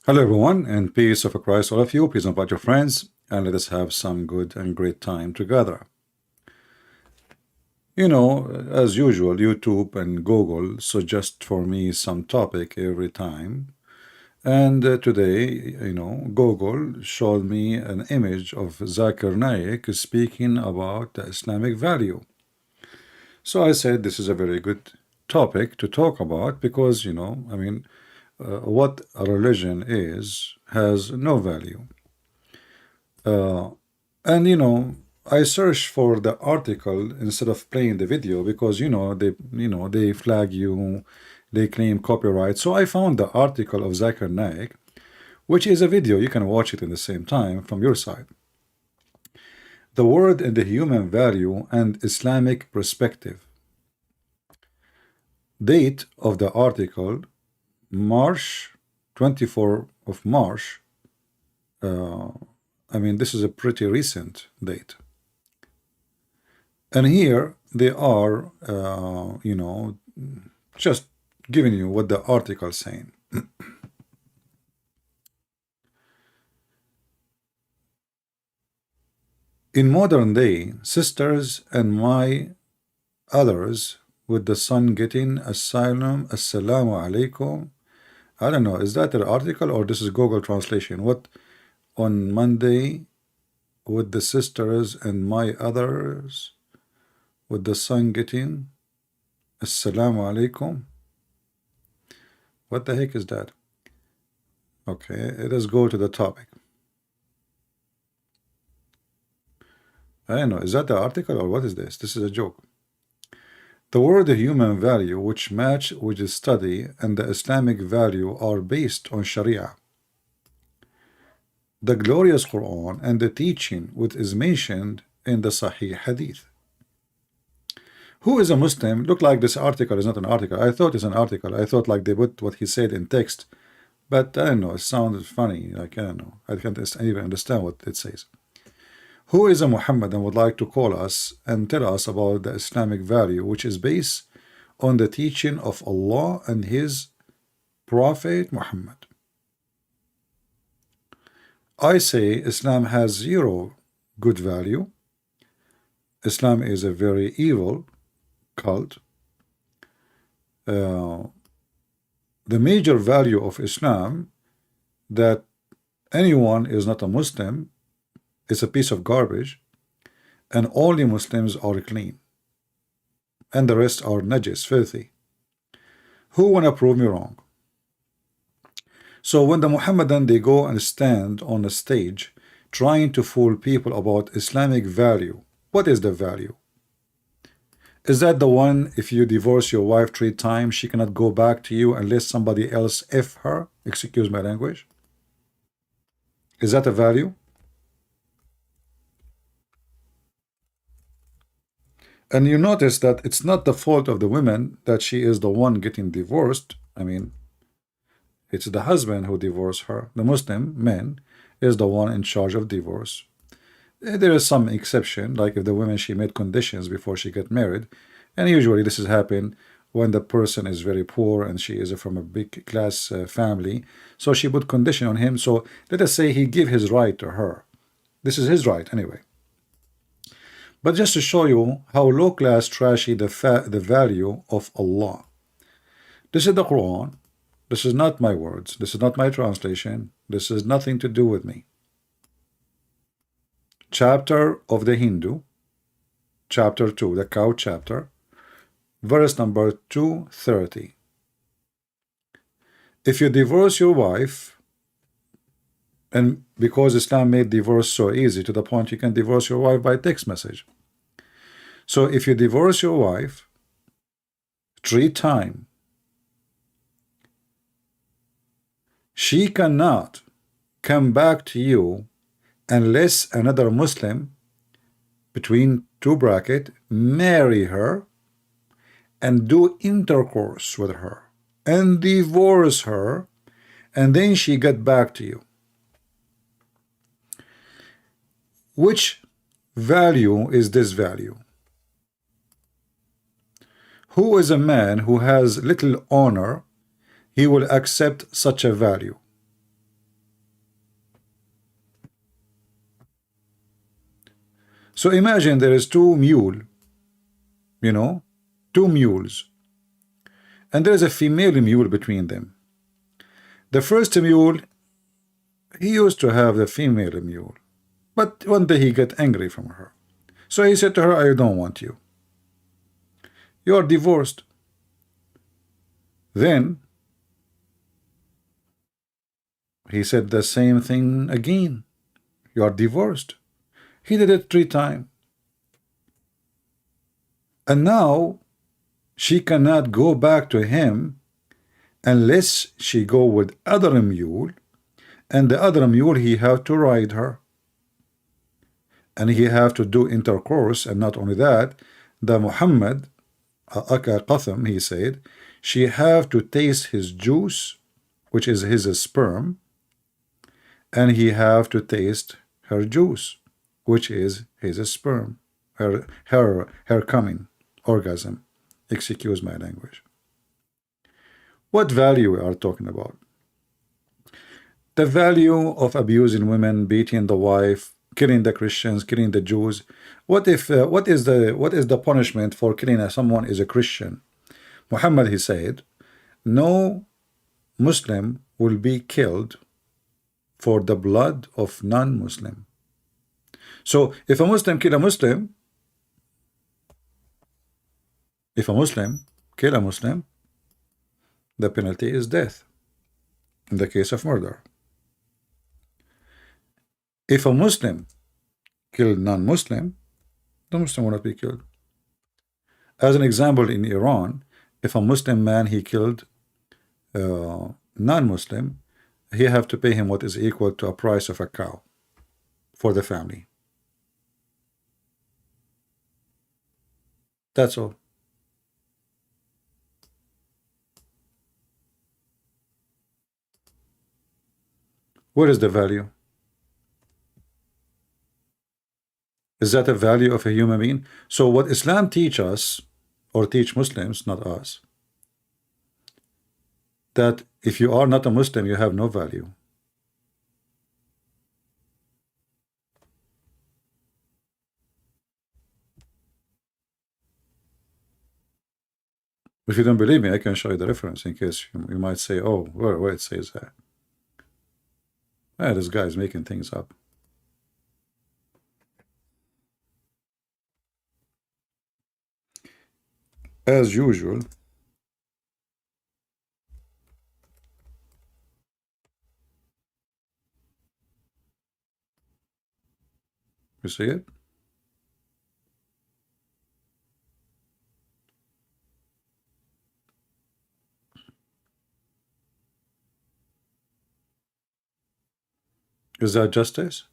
Hello, everyone, and peace of Christ, all of you. Please invite your friends, and let us have some good and great time together. As usual, YouTube and Google suggest for me some topic every time. And today, Google showed me an image of Zakir Naik speaking about the Islamic value. So I said this is a very good topic to talk about because, what a religion is has no value. Uh, and I searched for the article instead of playing the video because they flag you, they claim copyright. So I found the article of Zakir Naik, which is a video. You can watch it in the same time from your side. The word and the human value and Islamic perspective. Date of the article March 24 of March. This is a pretty recent date. And here they are, just giving you what the article is saying. In modern day, sisters and my others with the son getting asylum, assalamu alaikum. I don't know, is that an article or this is Google translation? What on Monday with the sisters and my others with the son getting assalamu alaikum? What the heck is that? Okay, let us go to the topic. I don't know, is that the article or what is this? This is a joke. The word human value, which match with the study and the Islamic value, are based on Sharia. The glorious Quran and the teaching which is mentioned in the Sahih Hadith. Who is a Muslim? Look like this article is not an article. I thought it's an article. I thought like they put what he said in text. But I don't know, it sounded funny. Like, I don't know. I can't even understand what it says. Who is a Muhammad and would like to call us and tell us about the Islamic value, which is based on the teaching of Allah and His Prophet Muhammad? I say Islam has zero good value. Islam is a very evil cult. The major value of Islam that anyone is not a Muslim is a piece of garbage, and only Muslims are clean, and the rest are najis, filthy. Who wanna prove me wrong? So when the Muhammadan they go and stand on a stage trying to fool people about Islamic value, what is the value? Is that the one if you divorce your wife 3 times she cannot go back to you unless somebody else F her? Excuse my language. Is that a value? And you notice that it's not the fault of the women that she is the one getting divorced. I mean, it's the husband who divorced her. The Muslim man is the one in charge of divorce. There is some exception, like if the woman she made conditions before she get married, and usually this has happened when the person is very poor and she is from a big class family, so she put condition on him. So let us say he give his right to her. This is his right anyway. But just to show you how low class trashy the value of Allah. This is the Quran. This is not my words. This is not my translation. This has nothing to do with me. Chapter of the Hindu, chapter 2, the cow chapter, verse number 230. If you divorce your wife, and because Islam made divorce so easy to the point you can divorce your wife by text message. So if you divorce your wife 3 times, she cannot come back to you unless another Muslim, between 2 brackets, marry her and do intercourse with her and divorce her, and then she get back to you. Which value is this value? Who is a man who has little honor, he will accept such a value? So imagine there is two mule, you know, two mules, and there is a female mule between them. The first mule, he used to have the female mule, but one day he got angry from her. So he said to her, I don't want you. You are divorced. Then he said the same thing again. You are divorced. He did it 3 times. And now she cannot go back to him unless she go with other mule, and the other mule he have to ride her, and he have to do intercourse. And not only that, the Muhammad Qatham, he said, she have to taste his juice, which is his sperm, and he have to taste her juice, which is his sperm, her coming orgasm. Excuse my language. What value we are talking about? The value of abusing women, beating the wife, killing the Christians, killing the Jews. What if what is the punishment for killing someone is a Christian? Muhammad, he said, no Muslim will be killed for the blood of non-Muslim. So if a Muslim kill a Muslim, if a Muslim kill a Muslim, the penalty is death in the case of murder. If a Muslim kill non-Muslim, the Muslim will not be killed. As an example, in Iran, if a Muslim man he killed non-Muslim, he have to pay him what is equal to a price of a cow for the family. That's all. What is the value? Is that a value of a human being? So what Islam teach us, or teach Muslims, not us, that if you are not a Muslim, you have no value. If you don't believe me, I can show you the reference in case you might say, oh, where it says that. This guy is making things up. As usual, you see it? Is that justice?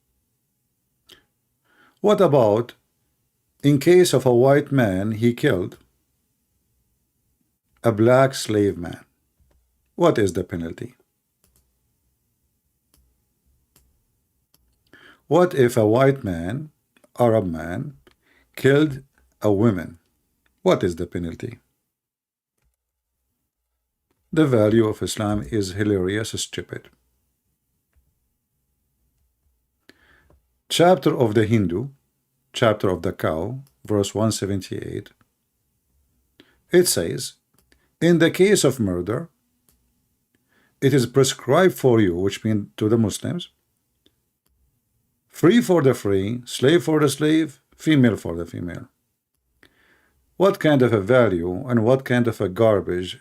What about in case of a white man, he killed a black slave man? What is the penalty? What if a white man, Arab man, killed a woman? What is the penalty? The value of Islam is hilarious, stupid. Chapter of the Hindu, chapter of the cow, verse 178. It says, in the case of murder, it is prescribed for you, which means to the Muslims, free for the free, slave for the slave, female for the female. What kind of a value and what kind of a garbage,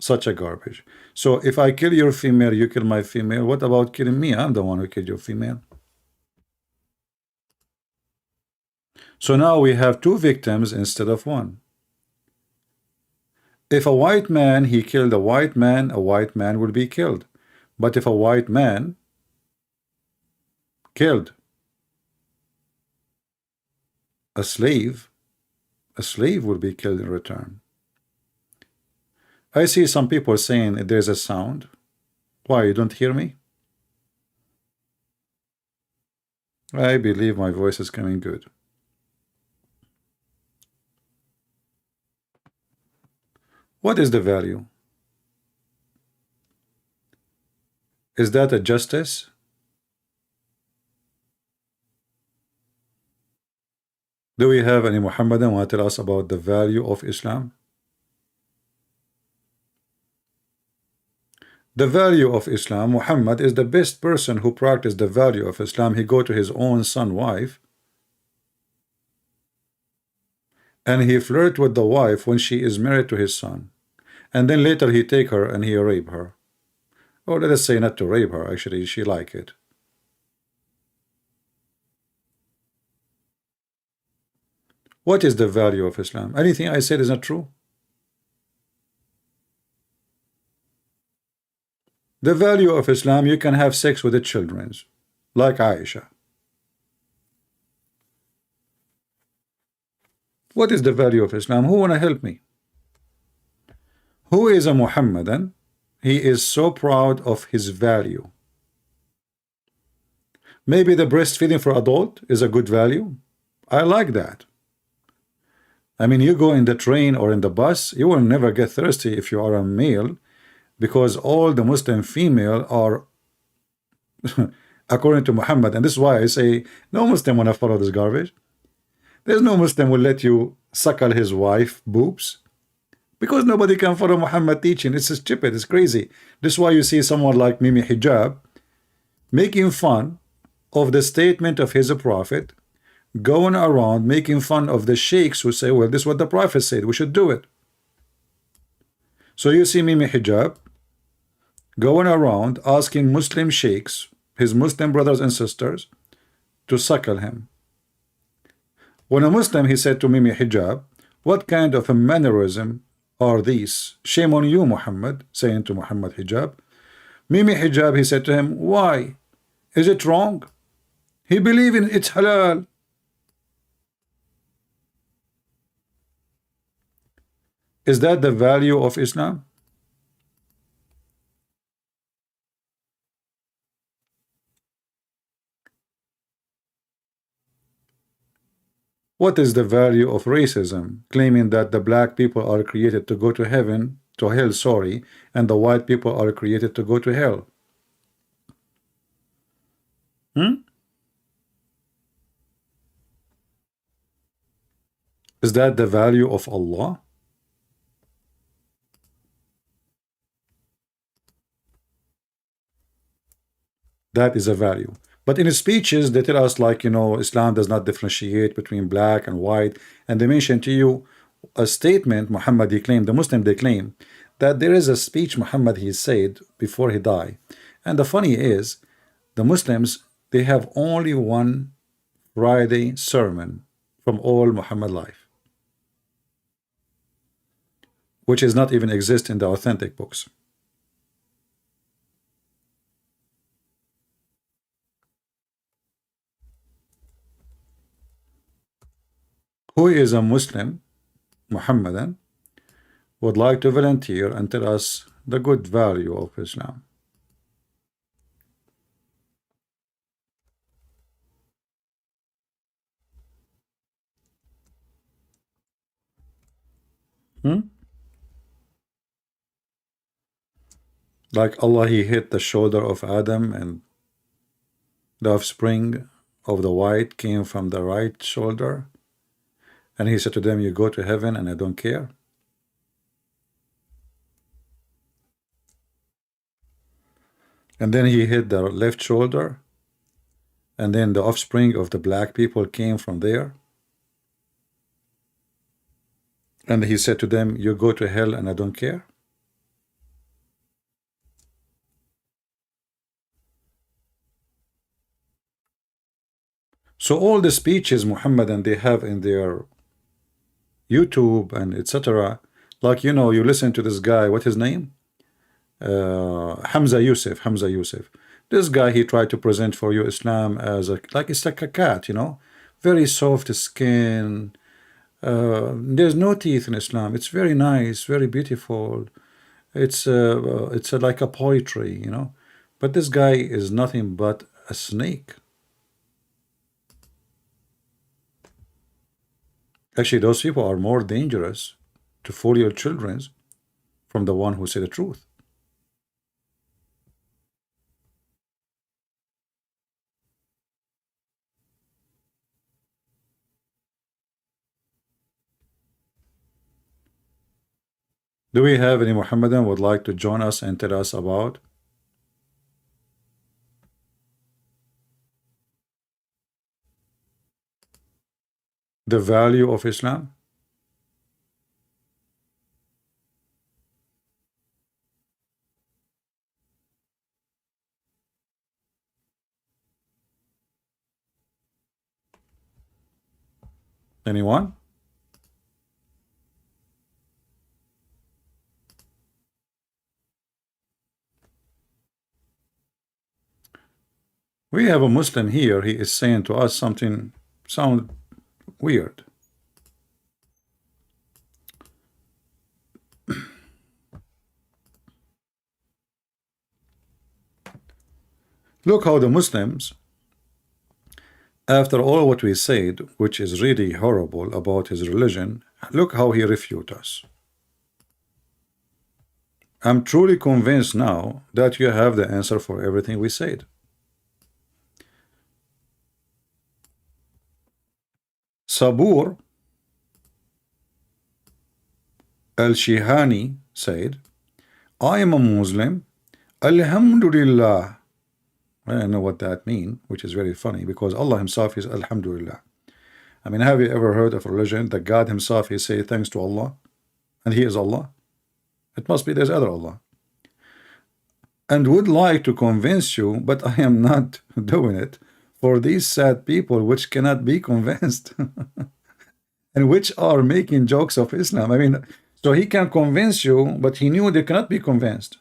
such a garbage. So if I kill your female, you kill my female, what about killing me? I'm the one who killed your female. So now we have 2 victims instead of 1. If a white man, he killed a white man will be killed. But if a white man killed a slave will be killed in return. I see some people saying there's a sound. Why, you don't hear me? I believe my voice is coming good. What is the value? Is that a justice? Do we have any Muhammadan want to tell us about the value of Islam? The value of Islam, Muhammad is the best person who practiced the value of Islam. He go to his own son wife and he flirt with the wife when she is married to his son. And then later he take her and he rape her. Or let us say not to rape her, actually she like it. What is the value of Islam? Anything I said is not true? The value of Islam, you can have sex with the children, like Aisha. What is the value of Islam? Who wanna help me? Who is a Muhammadan? He is so proud of his value. Maybe the breastfeeding for adult is a good value. I like that. I mean, you go in the train or in the bus, you will never get thirsty if you are a male, because all the Muslim female are according to Muhammad. And this is why I say no Muslim wanna follow this garbage. There's no Muslim will let you suckle his wife boobs, because nobody can follow Muhammad teaching. It's stupid, it's crazy. This is why you see someone like Mimi Hijab making fun of the statement of his prophet, going around making fun of the sheikhs who say, well, this is what the prophet said, we should do it. So you see Mimi Hijab going around asking Muslim sheikhs, his Muslim brothers and sisters, to suckle him. When a Muslim, he said to Mimi Hijab, what kind of a mannerism are these? Shame on you, Muhammad, saying to Muhammad Hijab. Mimi Hijab, he said to him, why? Is it wrong? He believe in it's halal. Is that the value of Islam? What is the value of racism, claiming that the black people are created to go to heaven, to hell, sorry, and the white people are created to go to hell? Is that the value of Allah? That is a value. But in his speeches, they tell us, like, Islam does not differentiate between black and white. And they mention to you a statement Muhammad, he claimed, the Muslim, they claim that there is a speech Muhammad, he said before he died. And the funny is, the Muslims, they have only one Friday sermon from all Muhammad life, which is not even exist in the authentic books. Who is a Muslim, Muhammadan, would like to volunteer and tell us the good value of Islam? Like Allah, he hit the shoulder of Adam, and the offspring of the white came from the right shoulder, and he said to them, you go to heaven and I don't care. And then he hit the left shoulder, and then the offspring of the black people came from there, and he said to them, you go to hell and I don't care. So all the speeches Muhammadan they have in their YouTube and etc., like, you listen to this guy, what his name, Hamza Yusuf. This guy, he tried to present for you Islam as like it's like a cat, very soft skin. There's no teeth in Islam. It's very nice, very beautiful. It's like a poetry, But this guy is nothing but a snake. Actually, those people are more dangerous to fool your children from the one who say the truth. Do we have any Muhammadan would like to join us and tell us about the value of Islam? Anyone? We have a Muslim here. He is saying to us something sound weird. Look how the Muslims, after all what we said, which is really horrible about his religion, look how he refutes us. I'm truly convinced now that you have the answer for everything we said. Sabur al-Shihani said, I am a Muslim. Alhamdulillah. I don't know what that means, which is very funny because Allah himself is Alhamdulillah. I mean, have you ever heard of a religion that God himself is say thanks to Allah and he is Allah? It must be there's other Allah. And would like to convince you, but I am not doing it for these sad people which cannot be convinced and which are making jokes of Islam. I mean, so he can convince you, but he knew they cannot be convinced.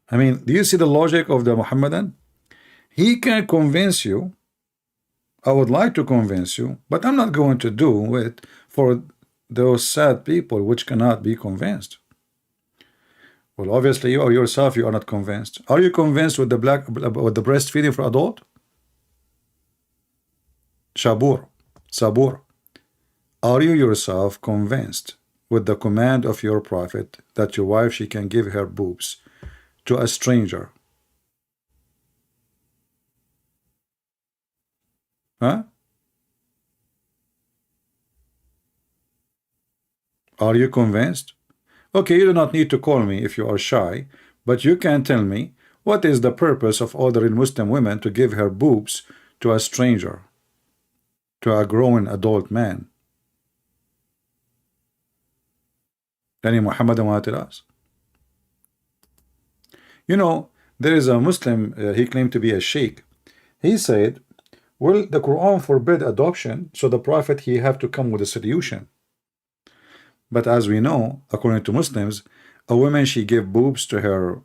I mean, do you see the logic of the Muhammadan? He can convince you. I would like to convince you, but I'm not going to do it for those sad people which cannot be convinced. Well, obviously, you or yourself, you are not convinced. Are you convinced with the breastfeeding for adult? Sabur, are you yourself convinced with the command of your prophet that your wife she can give her boobs to a stranger? Huh? Are you convinced? Okay, you do not need to call me if you are shy, but you can tell me what is the purpose of ordering Muslim women to give her boobs to a stranger, to a grown adult man? Any Muhammadan want to tell us? You know, there is a Muslim, he claimed to be a sheikh. He said, well, the Quran forbid adoption, so the Prophet, he have to come with a solution. But as we know, according to Muslims, a woman, she give boobs to her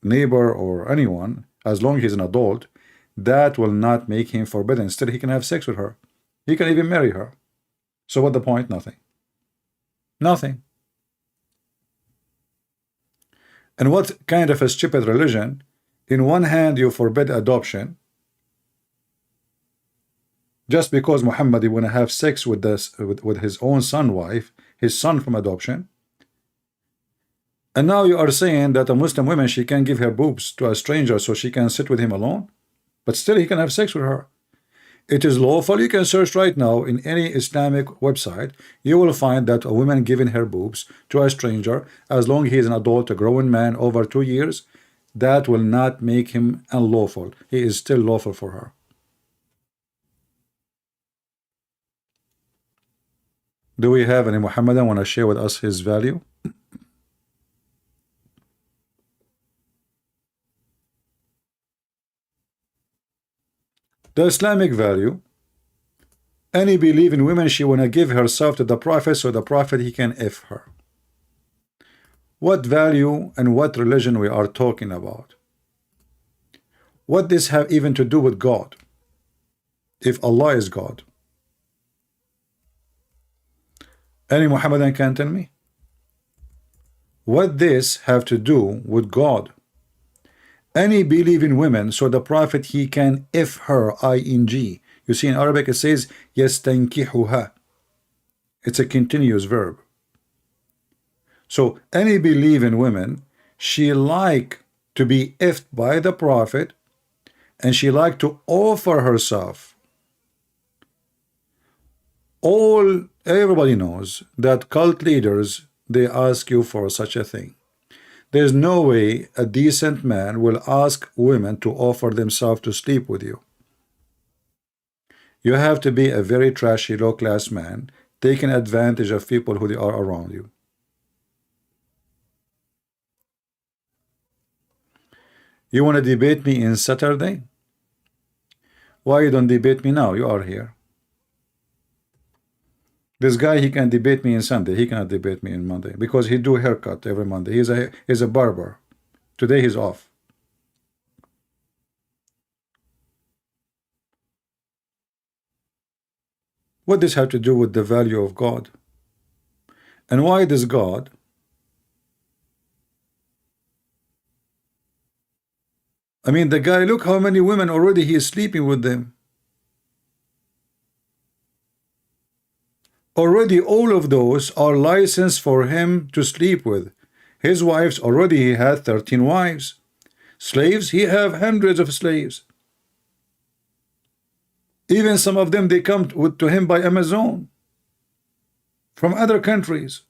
neighbor or anyone, as long as he's an adult, that will not make him forbidden. Instead, he can have sex with her. He can even marry her. So what the point? Nothing. Nothing. And what kind of a stupid religion? In one hand, you forbid adoption, just because Muhammad want to have sex with this with his own son wife, his son from adoption. And now you are saying that a Muslim woman, she can give her boobs to a stranger so she can sit with him alone, but still he can have sex with her. It is lawful. You can search right now in any Islamic website. You will find that a woman giving her boobs to a stranger, as long as he is an adult, a grown man over 2 years, that will not make him unlawful. He is still lawful for her. Do we have any Muhammadan want to share with us his value? The Islamic value, any believing woman, she want to give herself to the Prophet so the Prophet he can F her. What value and what religion we are talking about? What this have even to do with God? If Allah is God. Any Muhammadan can tell me? What this have to do with God? Any believing women, so the Prophet he can F her, ing. You see in Arabic it says yastankihuha. It's a continuous verb. So any believing women, she like to be effed by the Prophet, and she like to offer herself Everybody knows that cult leaders, they ask you for such a thing. There's no way a decent man will ask women to offer themselves to sleep with you. You have to be a very trashy, low-class man, taking advantage of people who they are around you. You want to debate me in Saturday? Why you don't debate me now? You are here. This guy, he can debate me in Sunday. He cannot debate me in Monday because he do haircut every Monday. He's a barber. Today he's off. What does have to do with the value of God? And why does God I mean, the guy, look how many women already he is sleeping with them. Already all of those are licensed for him to sleep with. His wives, already he had 13 wives. Slaves, he have hundreds of slaves. Even some of them, they come to him by Amazon from other countries.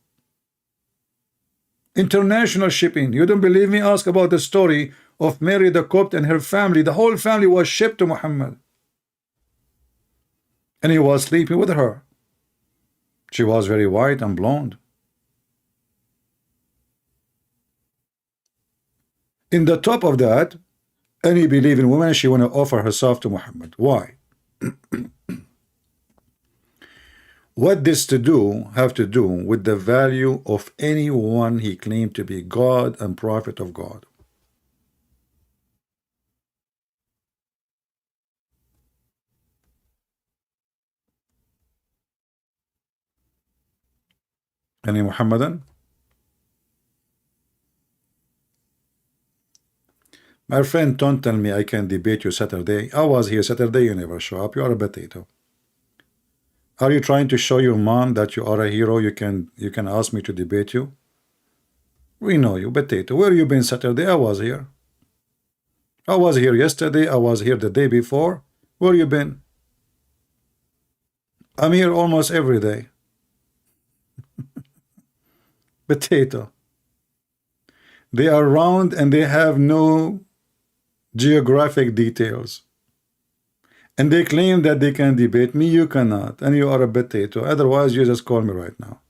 International shipping. You don't believe me? Ask about the story of Mary the Copt and her family. The whole family was shipped to Muhammad. And he was sleeping with her. She was very white and blonde. In the top of that, any believing woman, she want to offer herself to Muhammad. Why? What this have to do with the value of anyone he claimed to be God and prophet of God? Any Muhammadan? My friend, don't tell me I can debate you Saturday. I was here Saturday, you never show up. You are a potato. Are you trying to show your mom that you are a hero? You can ask me to debate you? We know you, potato. Where you been Saturday? I was here. I was here yesterday. I was here the day before. Where you been? I'm here almost every day. Potato. They are round and they have no geographic details. And they claim that they can debate me. You cannot. And you are a potato. Otherwise, you just call me right now.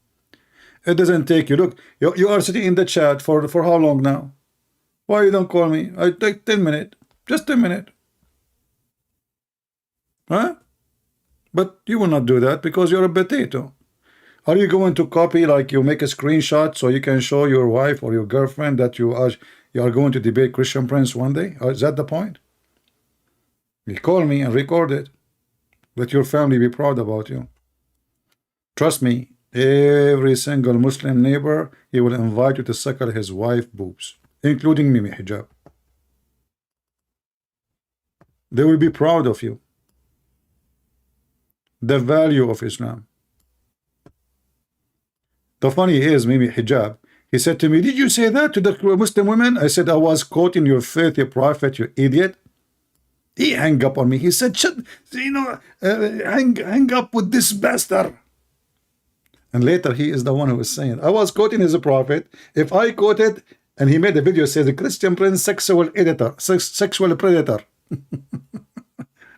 It doesn't take you. Look, you are sitting in the chat for how long now? Why you don't call me? I take 10 minutes. Just 10 minutes. Huh? But you will not do that because you're a potato. Are you going to copy, like you make a screenshot so you can show your wife or your girlfriend that you are going to debate Christian Prince one day? Or is that the point? You call me and record it. Let your family be proud about you. Trust me, every single Muslim neighbor, he will invite you to suckle his wife boobs, including Mimi Hijab. They will be proud of you. The value of Islam. The funny is, Mimi Hijab, he said to me, did you say that to the Muslim women? I said, I was quoting your filthy prophet, you idiot. He hung up on me. He said, hang up with this bastard. And later, he is the one who was saying, I was quoting his prophet. If I quoted, and he made a video, says, the Christian Prince, sexual predator.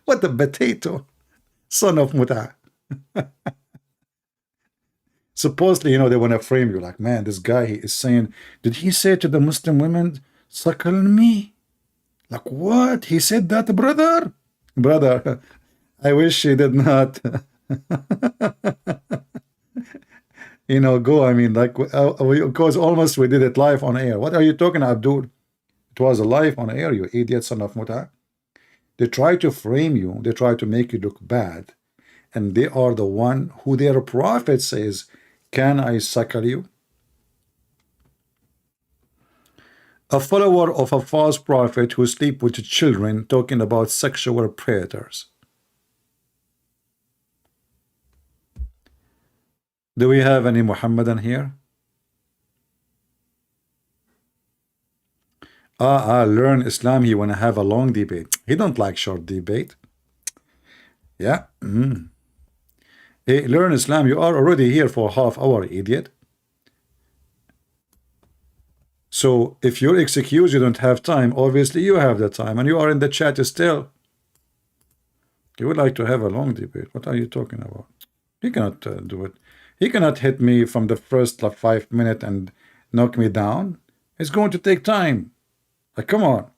What a potato. Son of Muta. Supposedly, they want to frame you like, man, this guy, he is saying, did he say to the Muslim women, suckle me? Like, what? He said that, brother? Brother, I wish he did not. Go, I mean, like, because almost we did it live on air. What are you talking about, dude? It was a live on air, you idiot, son of Muta. They try to frame you. They try to make you look bad. And they are the one who their prophet says, can I suckle you? A follower of a false prophet who sleep with children, talking about sexual predators. Do we have any Muhammadan here? Learn Islam. He want to have a long debate. He don't like short debate. Yeah. Hey, learn Islam. You are already here for half hour, idiot. So if you're excused, you don't have time. Obviously, you have the time, and you are in the chat still. You would like to have a long debate. What are you talking about? He cannot do it. He cannot hit me from the first like 5 minutes and knock me down. It's going to take time. Like, come on.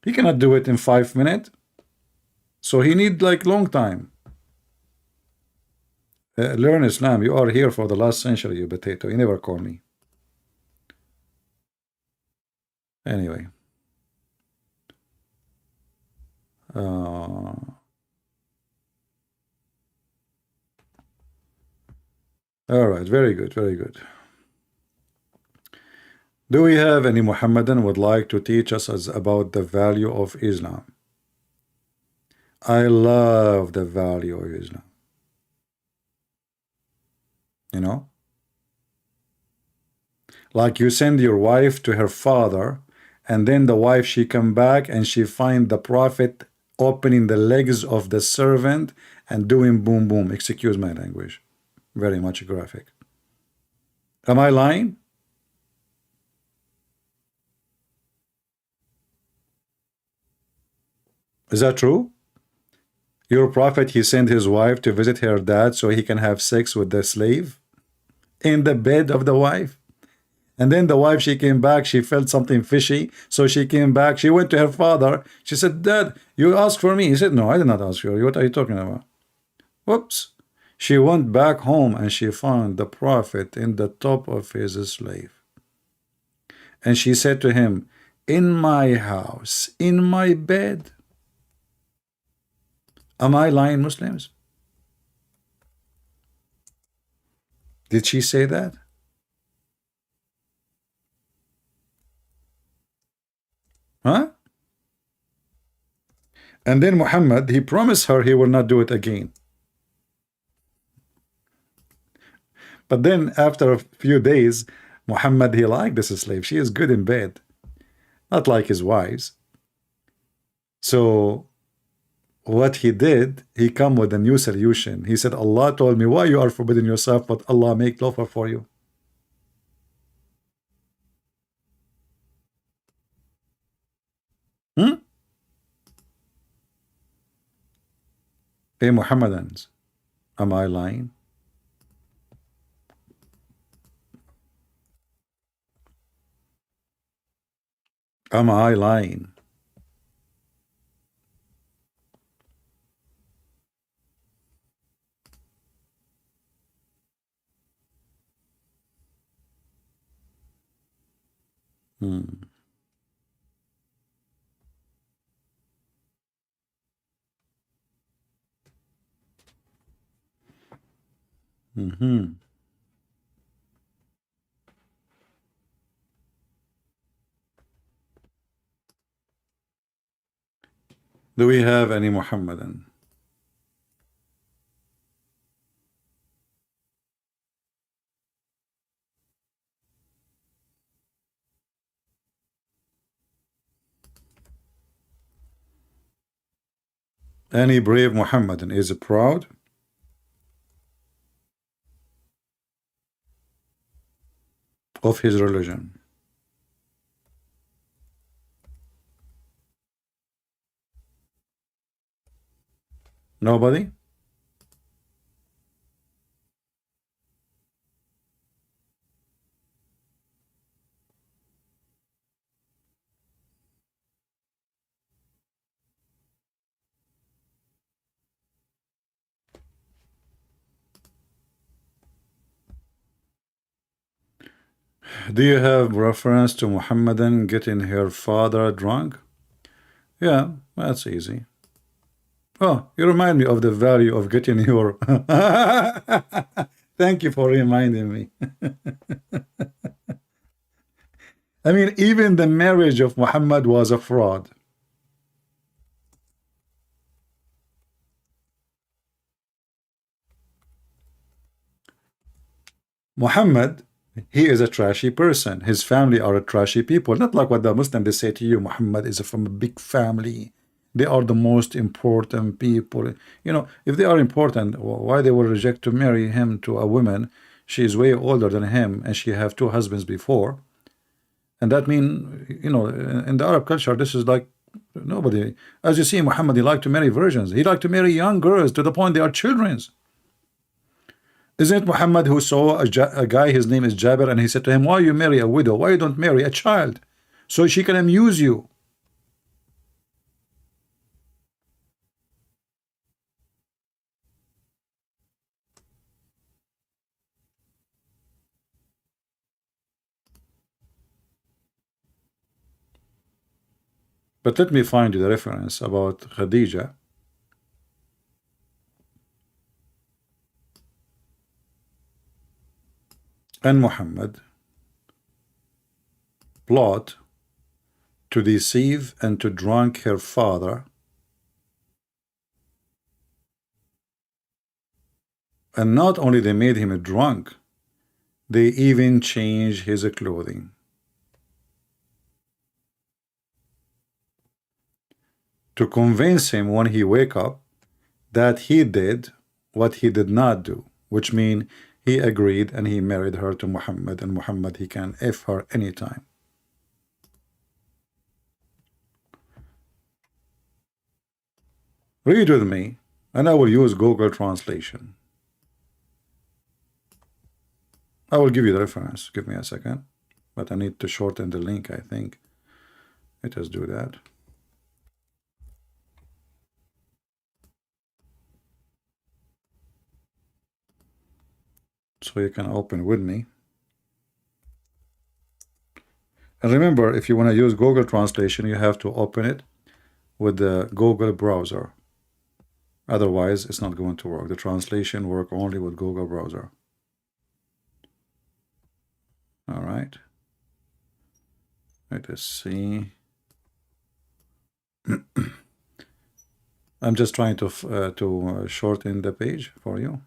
He cannot do it in 5 minutes. So he need like long time. Learn Islam. You are here for the last century, you potato. You never call me. Anyway. All right. Very good. Very good. Do we have any Muhammadan would like to teach us about the value of Islam? I love the value of Islam. You know? Like you send your wife to her father, and then the wife, she come back and she find the prophet opening the legs of the servant and doing boom boom. Excuse my language. Very much graphic. Am I lying? Is that true? Your prophet, he sent his wife to visit her dad so he can have sex with the slave in the bed of the wife. And then the wife, she came back, she felt something fishy, so she came back, she went to her father, she said, Dad, you asked for me. He said, no, I did not ask you. What are you talking about? Whoops. She went back home and she found the prophet in the top of his slave. And she said to him, in my house, in my bed. Am I lying, Muslims? Did she say that? Huh? And then Muhammad, he promised her he will not do it again. But then after a few days, Muhammad, he liked this slave. She is good in bed, not like his wives. So what he did, he come with a new solution. He said, Allah told me, why you are forbidding yourself, but Allah make offer for you. Hey Muhammadans, am I lying? Am I lying? Hmm. Mm-hmm. Do we have any Muhammadan? Any brave Muhammadan is proud? Of his religion? Nobody? Do you have reference to Muhammadan getting her father drunk? Yeah, that's easy. Oh, you remind me of the value of getting your... Thank you for reminding me. I mean, even the marriage of Muhammad was a fraud. Muhammad, he is a trashy person. His family are a trashy people. Not like what the Muslims they say to you, Muhammad is from a big family. They are the most important people. If they are important, why they will reject to marry him to a woman? She is way older than him, and she have two husbands before. And that mean, in the Arab culture, this is like nobody. As you see, Muhammad, he liked to marry virgins. He liked to marry young girls to the point they are children's. Isn't it Muhammad who saw a guy, his name is Jabir, and he said to him, why you marry a widow? Why you don't marry a child? So she can amuse you. But let me find you the reference about Khadija. And Muhammad plot to deceive and to drunk her father, and not only they made him a drunk, they even changed his clothing to convince him when he wake up that he did what he did not do, which means he agreed and he married her to Muhammad, and Muhammad, he can F her anytime. Read with me, and I will use Google Translation. I will give you the reference. Give me a second. But I need to shorten the link, I think. Let us do that. So you can open with me. And remember, if you want to use Google Translation, you have to open it with the Google browser. Otherwise, it's not going to work. The translation work only with Google browser. All right. Let us see. I'm just trying to shorten the page for you.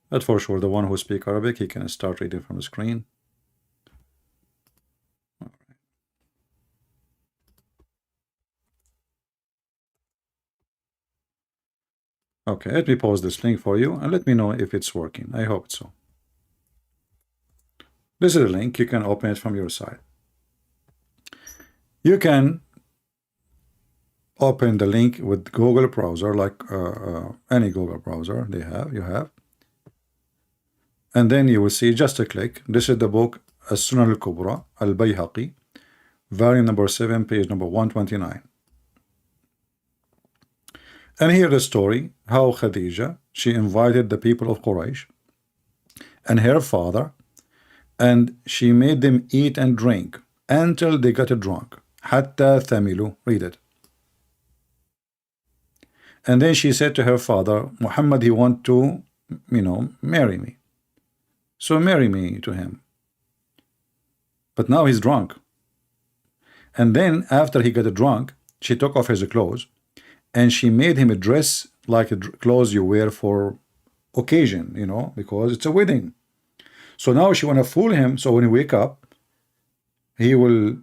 But for sure, the one who speaks Arabic, he can start reading from the screen. Okay, let me pause this link for you and let me know if it's working. I hope so. This is a link. You can open it from your side. You can open the link with Google browser, like any Google browser you have. And then you will see just a click. This is the book As-Sunan al-Kubra, Al-Bayhaqi, volume number 7, page number 129. And here the story, how Khadija, she invited the people of Quraysh and her father, and she made them eat and drink until they got drunk. Hatta thamilu. Read it. And then she said to her father, Muhammad, he want to, marry me. So marry me to him. But now he's drunk. And then after he got drunk, she took off his clothes and she made him a dress like a clothes you wear for occasion, because it's a wedding. So now she want to fool him. So when he wake up, he will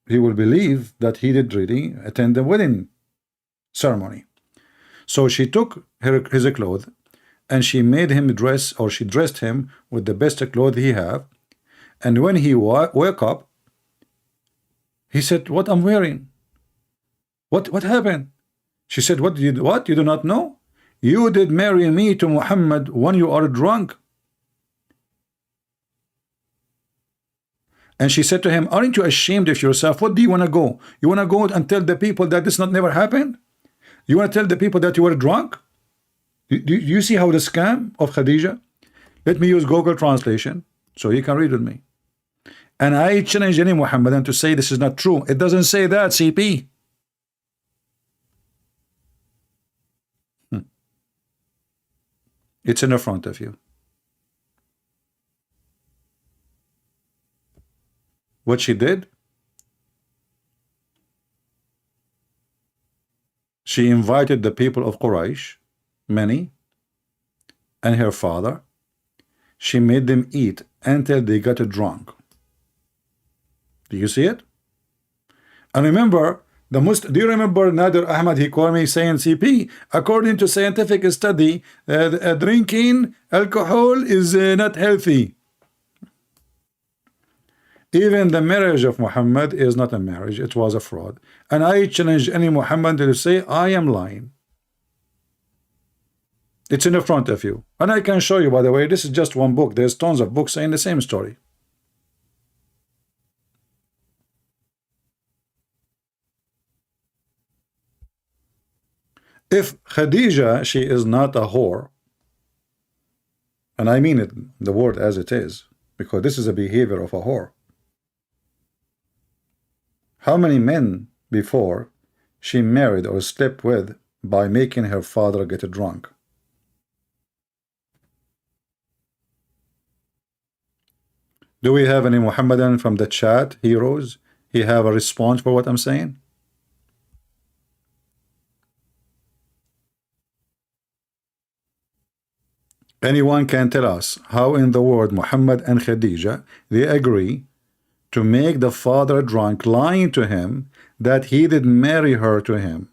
believe that he did really attend the wedding ceremony. So she took his clothes and she made him dress, or she dressed him with the best clothes he have. And when he woke up, he said, what I'm wearing? What happened? She said, what? You do not know? You did marry me to Muhammad when you are drunk. And she said to him, aren't you ashamed of yourself? What do you want to go? You want to go and tell the people that this never happened? You want to tell the people that you were drunk? Do you see how the scam of Khadija? Let me use Google Translation so you can read with me. And I challenge any Muhammadan to say this is not true. It doesn't say that, CP. It's in the front of you. What she did? She invited the people of Quraysh, many, and her father. She made them eat until they got drunk. Do you see it? And remember, do you remember Nader Ahmad? He called me saying, CP, according to scientific study, drinking alcohol is not healthy. Even the marriage of Muhammad is not a marriage, it was a fraud. And I challenge any Muhammad to say, I am lying. It's in the front of you. And I can show you, by the way, this is just one book. There's tons of books saying the same story. If Khadija, she is not a whore, and I mean it, the word as it is, because this is a behavior of a whore. How many men before she married or slept with by making her father get drunk? Do we have any Muhammadan from the chat, heroes? He have a response for what I'm saying? Anyone can tell us how in the world Muhammad and Khadija, they agree to make the father drunk, lying to him that he did marry her to him,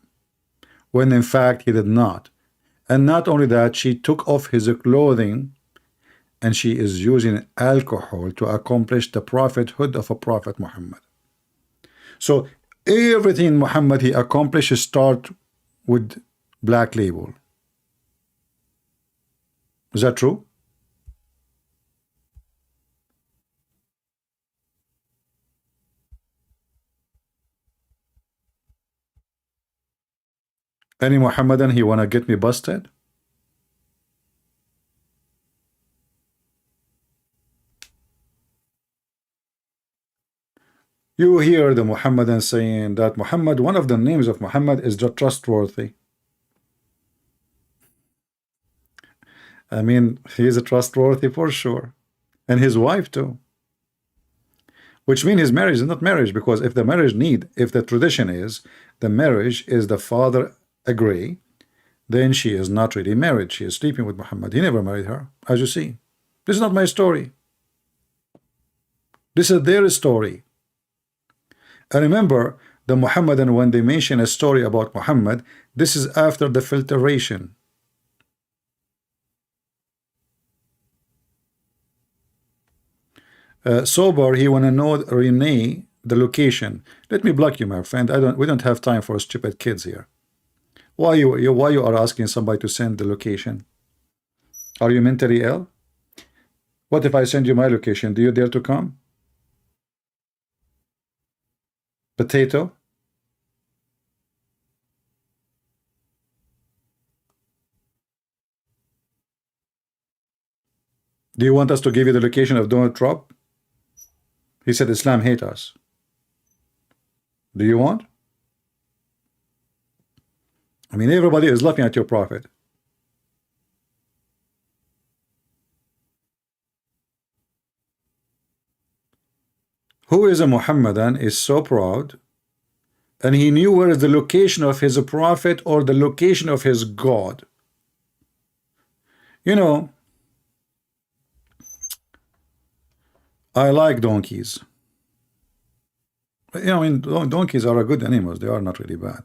when in fact he did not. And not only that, she took off his clothing and she is using alcohol to accomplish the prophethood of a prophet Muhammad. So everything Muhammad he accomplished start with black label. Is that true? Any Muhammadan he wanna get me busted? You hear the Muhammadan saying that Muhammad, one of the names of Muhammad is the trustworthy. I mean, he is a trustworthy for sure. And his wife too. Which means his marriage is not marriage, because if the marriage if the tradition is, the marriage is the father agree, then she is not really married. She is sleeping with Muhammad. He never married her, as you see. This is not my story. This is their story. And remember, the Muhammadan, when they mention a story about Muhammad, this is after the filtration. Sober, he wanna know Renee the location. Let me block you, my friend. We don't have time for stupid kids here. Why you are asking somebody to send the location? Are you mentally ill? What if I send you my location? Do you dare to come? Potato? Do you want us to give you the location of Donald Trump? He said Islam hate us. Do you want? I mean, everybody is laughing at your prophet. Who is a Muhammadan is so proud, and he knew where is the location of his prophet or the location of his God. You know, I like donkeys. You know, I mean, donkeys are a good animals. They are not really bad.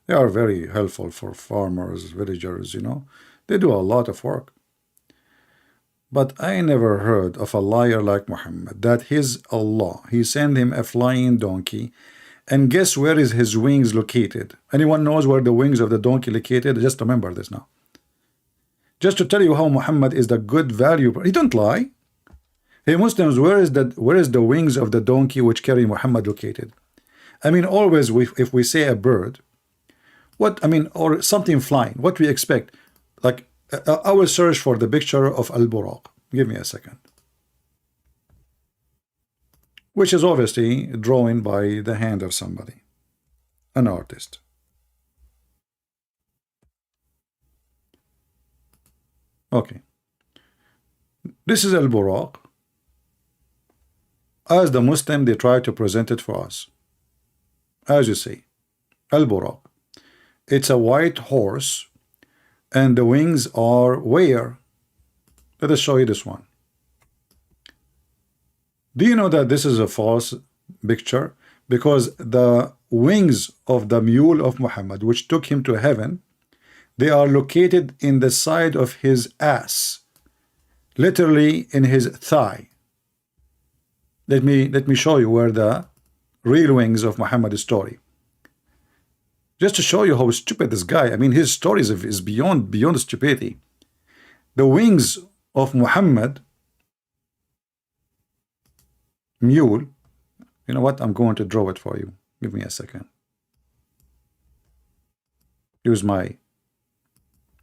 They are very helpful for farmers, villagers, you know. They do a lot of work. But I never heard of a liar like Muhammad, that his Allah, he sent him a flying donkey, and guess where is his wings located? Anyone knows where the wings of the donkey located? Just remember this now. Just to tell you how Muhammad is the good value. He don't lie. Hey Muslims, where is the wings of the donkey which carry Muhammad located? I mean, always if we say a bird, or something flying, what we expect? Like, I will search for the picture of Al-Buraq. Give me a second. Which is obviously drawn by the hand of somebody, an artist. Okay. This is Al-Buraq. As the Muslim, they try to present it for us. As you see, Al-Buraq. It's a white horse, and the wings are where? Let us show you this one. Do you know that this is a false? picture because the wings of the mule of Muhammad, which took him to heaven, they are located in the side of his ass, literally in his thigh. Let me show you where the real wings of Muhammad's story. Just to show you how stupid this guy. I mean, his story is beyond stupidity. The wings of Muhammad mule. You know what? I'm going to draw it for you. Give me a second. Use my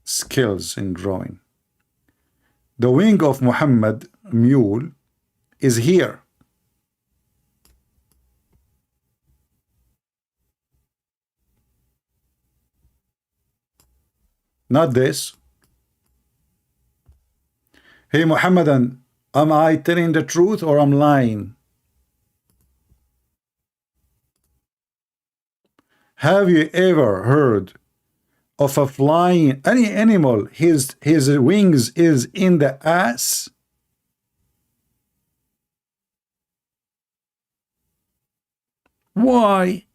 skills in drawing. The wing of Muhammad mule is here. Not this. Hey Muhammadan, am I telling the truth or I'm lying? Have you ever heard of a flying any animal? His wings is in the ass. Why?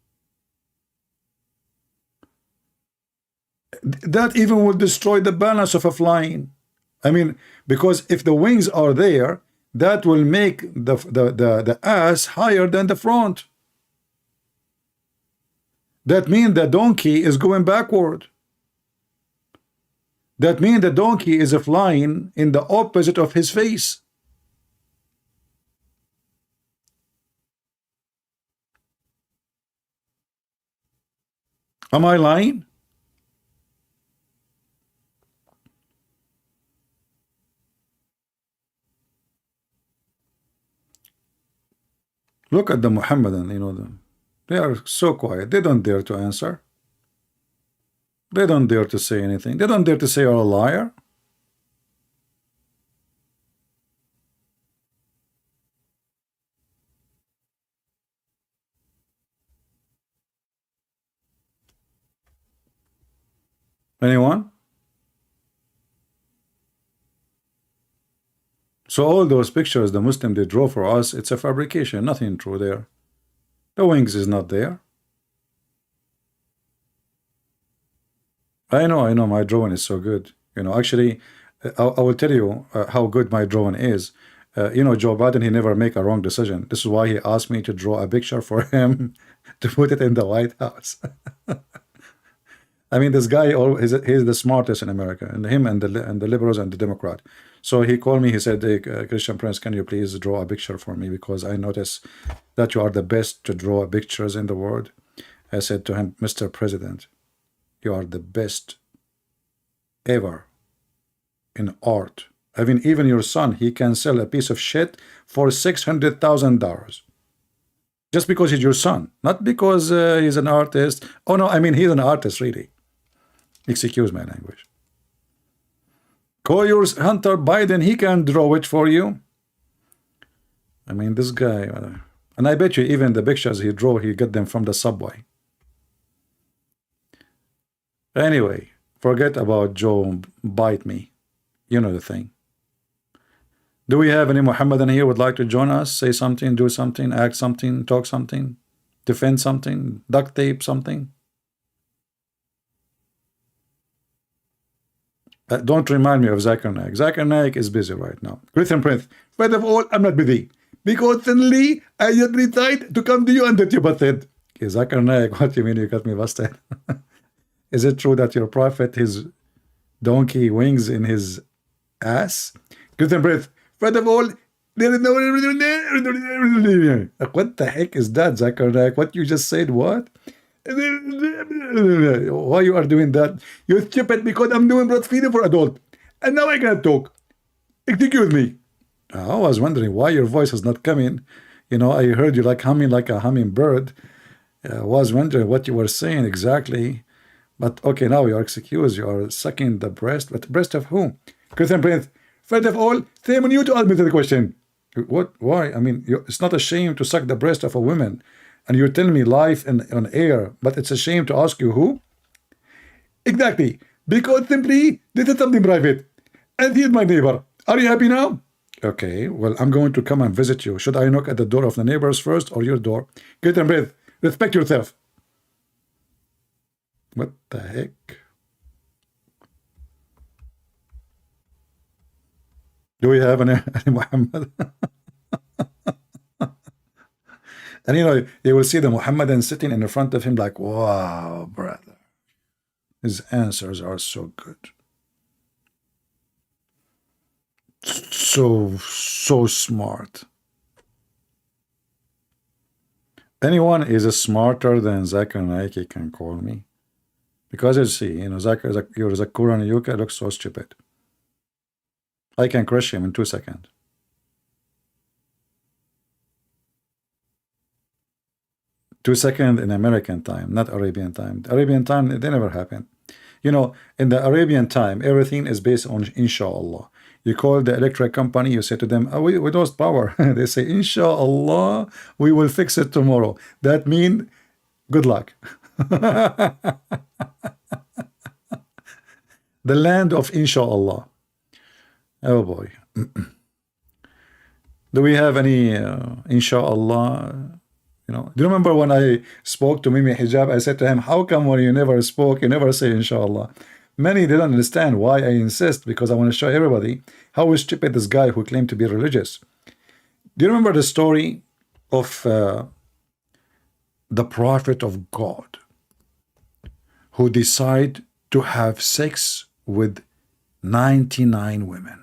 That even will destroy the balance of a flying. I mean, because if the wings are there, that will make the ass higher than the front. That means the donkey is going backward. That means the donkey is flying in the opposite of his face. Am I lying? Look at the Muhammadan, you know, they are so quiet. They don't dare to answer. They don't dare to say anything. They don't dare to say you're a liar. Anyone? So all those pictures the Muslim they draw for us, it's a fabrication, nothing true there. The wings is not there. I know, my drawing is so good. You know, actually, I will tell you how good my drawing is. You know, Joe Biden, he never make a wrong decision. This is why he asked me to draw a picture for him to put it in the White House. I mean, this guy, he's the smartest in America, and him and the liberals and the Democrat. So he called me. He said, hey, Christian Prince, can you please draw a picture for me? Because I notice that you are the best to draw pictures in the world. I said to him, Mr. President, you are the best ever in art. I mean, even your son, he can sell a piece of shit for $600,000. Just because he's your son, not because he's an artist. Oh no, I mean, he's an artist, really. Excuse my language. Call yours Hunter Biden, he can draw it for you. I mean, this guy, and I bet you even the pictures he drew, he got them from the subway. Anyway, forget about Joe Bite Me. You know the thing. Do we have any Muhammadan here would like to join us? Say something, do something, act something, talk something, defend something, duct tape something? Don't remind me of Zakir Naik. Zakir Naik is busy right now. Christian Prince, first of all, I'm not busy. Because suddenly I just decided to come to you and that you busted. Okay, Zakir Naik, what do you mean you got me busted? Is it true that your prophet, his donkey wings in his ass? Christian Prince, first of all, there is no... What the heck is that, Zakir Naik? What you just said, what? Why you are doing that? You're stupid because I'm doing breastfeeding for adult. And now I can't talk. Excuse me. I was wondering why your voice is not coming. You know, I heard you like humming like a hummingbird. I was wondering what you were saying exactly. But okay, now you are excused. You are sucking the breast. But breast of whom? Christian Prince. First of all, shame on you to answer the question. What? Why? I mean, it's not a shame to suck the breast of a woman. And you're telling me live and on air, but it's a shame to ask you who? Exactly. Because simply, this is something private. And he is my neighbor. Are you happy now? Okay, well, I'm going to come and visit you. Should I knock at the door of the neighbors first or your door? Get and breathe. Respect yourself. What the heck? Do we have any Muhammad? And you will see the Muhammadan sitting in front of him like, wow, brother. His answers are so good. So smart. Anyone is smarter than Zakir Naik can call me. Because you see, your Zakur and Yuka looks so stupid. I can crush him in 2 seconds. 2 seconds in American time, not Arabian time. Arabian time, they never happen. In the Arabian time, everything is based on inshallah. You call the electric company, you say to them, oh, we lost power. They say, inshallah, we will fix it tomorrow. That means good luck. The land of inshallah. Oh boy. Do we have any inshallah? Do you remember when I spoke to Mimi Hijab? I said to him, how come when you never spoke, you never say inshallah? Many didn't understand why I insist, because I want to show everybody how stupid this guy who claimed to be religious. Do you remember the story of the prophet of God who decided to have sex with 99 women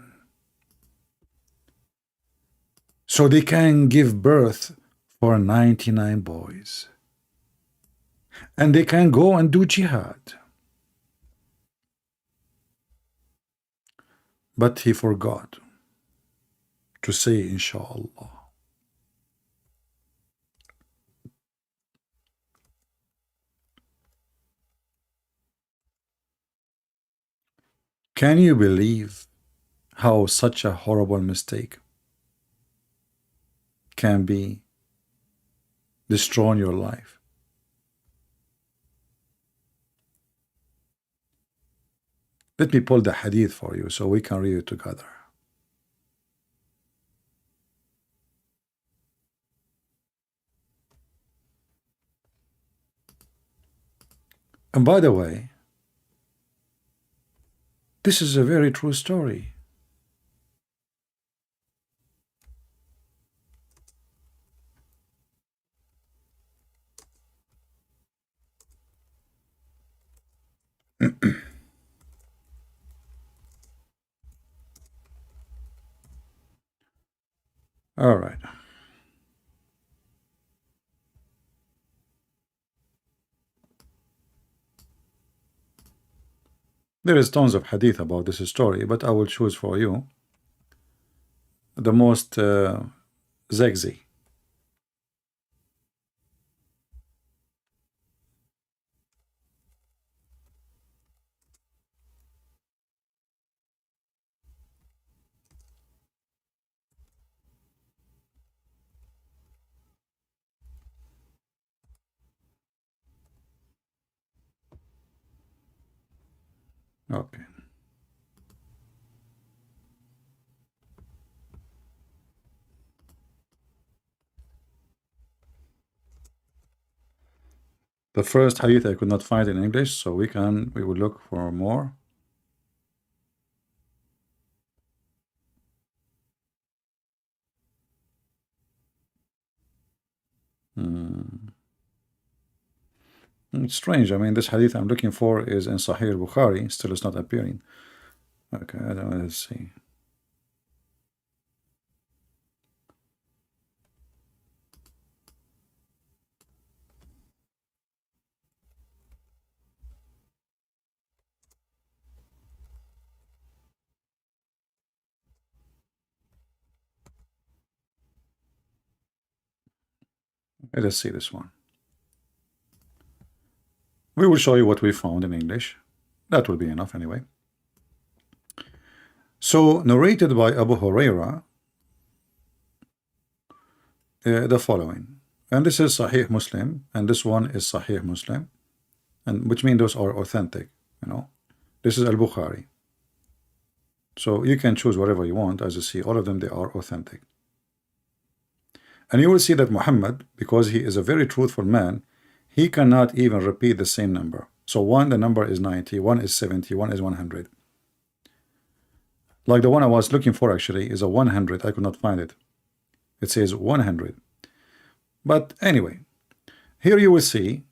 so they can give birth for 99 boys, and they can go and do jihad? But he forgot to say inshallah. Can you believe how such a horrible mistake can be destroying your life? Let me pull the hadith for you so we can read it together. And by the way, this is a very true story. All right. There is tons of hadith about this story, but I will choose for you the most sexy. Okay. The first hadith I could not find in English, so we will look for more. It's strange. I mean, this hadith I'm looking for is in Sahih Bukhari. Still, it's not appearing. Okay, I don't know. Let's see. Let us see this one. We will show you what we found in English. That will be enough anyway. So, narrated by Abu Huraira, the following. And this is Sahih Muslim, and this one is Sahih Muslim, and which means those are authentic. This is Al-Bukhari. So you can choose whatever you want. As you see, all of them, they are authentic. And you will see that Muhammad, because he is a very truthful man, he cannot even repeat the same number. So one, the number is 90, one is 70, one is 100. Like the one I was looking for actually is a 100. I could not find it. It says 100. But anyway, here you will see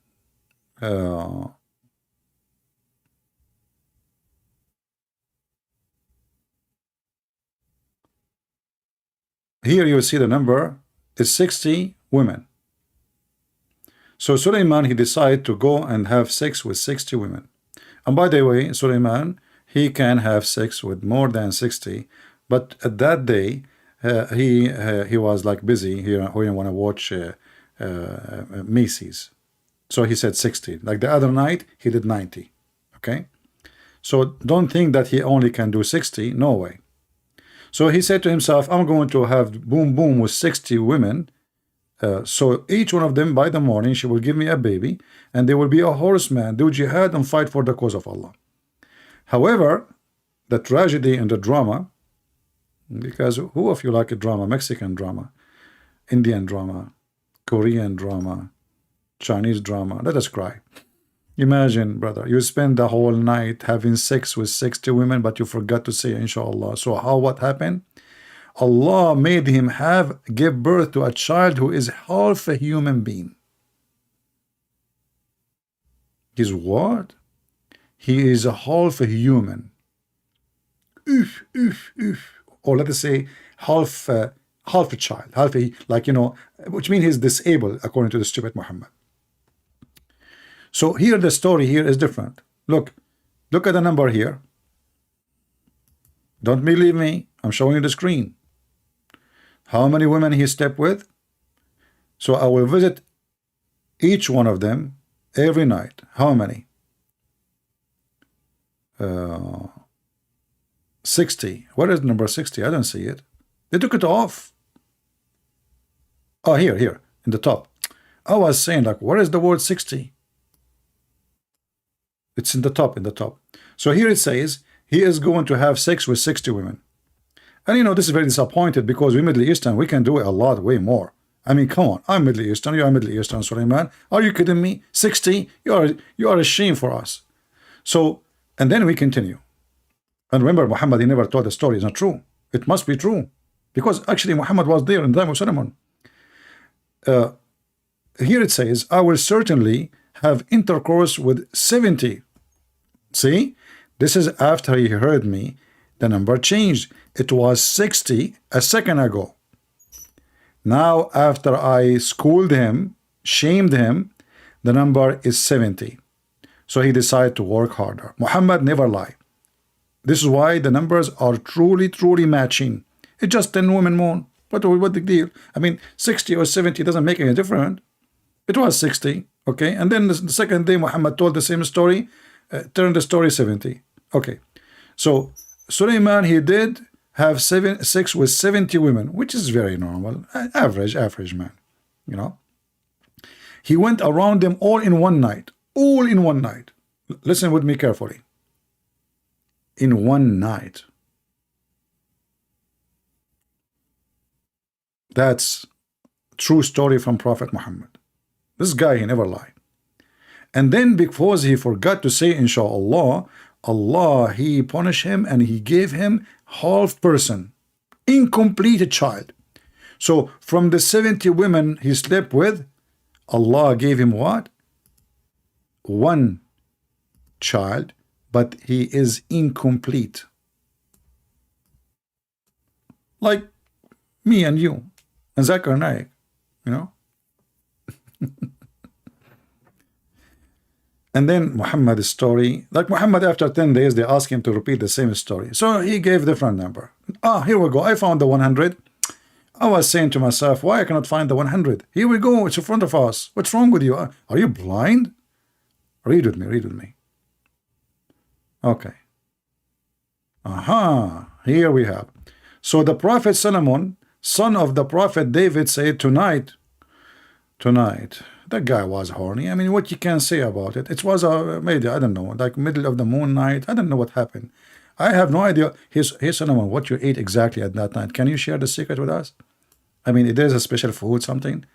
here you will see the number is 60 women. So Suleiman, he decided to go and have sex with 60 women. And by the way, Suleiman, he can have sex with more than 60, but at that day he was like busy here. He didn't want to watch Macy's, so he said 60. Like the other night, he did 90. Okay, so don't think that he only can do 60. No way. So he said to himself, I'm going to have boom boom with 60 women. So each one of them, by the morning, she will give me a baby, and they will be a horseman, do jihad, and fight for the cause of Allah. However, the tragedy and the drama, because who of you like a drama? Mexican drama, Indian drama, Korean drama, Chinese drama. Let us cry. Imagine, brother, you spend the whole night having sex with 60 women, but you forgot to say inshallah. So what happened? Allah made him give birth to a child who is half a human being. He's what? He is a half a human. Or let us say half a child, like, you know, which means he's disabled according to the stupid Muhammad. So here the story here is different. Look at the number here. Don't believe me, I'm showing you the screen. How many women he slept with? So I will visit each one of them every night. How many? 60. What is number 60? I don't see it. They took it off. Oh, here, in the top. I was saying, like, what is the word 60? It's in the top, So here it says, he is going to have sex with 60 women. And you know, this is very disappointed because we Middle Eastern, we can do a lot, way more. I mean, come on, I'm Middle Eastern, you are Middle Eastern, Suleiman. Are you kidding me? 60? You are a shame for us. So, and then we continue. And remember, Muhammad, he never told the story. It's not true. It must be true. Because actually Muhammad was there in the time of Solomon. Here it says, I will certainly have intercourse with 70. See? This is after he heard me. The number changed. It was 60 a second ago. Now, after I schooled him, shamed him, the number is 70. So he decided to work harder. Muhammad never lied. This is why the numbers are truly, truly matching. It's just 10 women more. What the deal? I mean, 60 or 70 doesn't make any difference. It was 60, okay? And then the second day, Muhammad told the same story, turned the story 70. Okay, so Suleiman, he did have sex with 70 women, which is very normal, average man, you know. He went around them all in one night, Listen with me carefully. In one night. That's true story from Prophet Muhammad. This guy, he never lied. And then because he forgot to say inshallah, Allah, he punished him and he gave him half person, incomplete child. So from the 70 women he slept with, Allah gave him what? One child, but he is incomplete. Like me and you and Zakir Naik, you know. And then Muhammad's story, like Muhammad, after 10 days, they asked him to repeat the same story. So he gave a different number. Here we go. I found the 100. I was saying to myself, why I cannot find the 100? Here we go. It's in front of us. What's wrong with you? Are you blind? Read with me. Okay. Here we have. So the Prophet Solomon, son of the Prophet David, said, tonight, that guy was horny. I mean, what you can say about it? It was maybe, I don't know, like middle of the moon night. I don't know what happened. I have no idea. Here's Solomon, what you ate exactly at that night. Can you share the secret with us? I mean, there's a special food, something.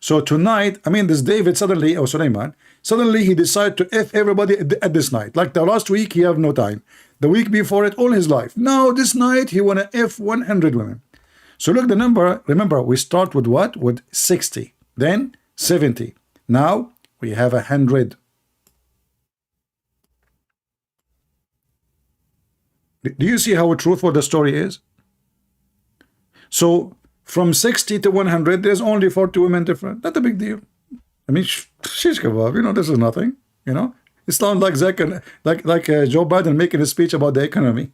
So tonight, I mean, this David suddenly, or Suleiman, suddenly he decided to F everybody at this night. Like the last week, he have no time. The week before it, all his life. Now, this night, he want to F 100 women. So look, the number, remember, we start with what? With 60, then 70. Now, we have 100. Do you see how truthful the story is? So, from 60 to 100, there's only 40 women different. Not a big deal. I mean, shish kebab, you know, this is nothing, you know. It sounds like Zach and like Joe Biden making a speech about the economy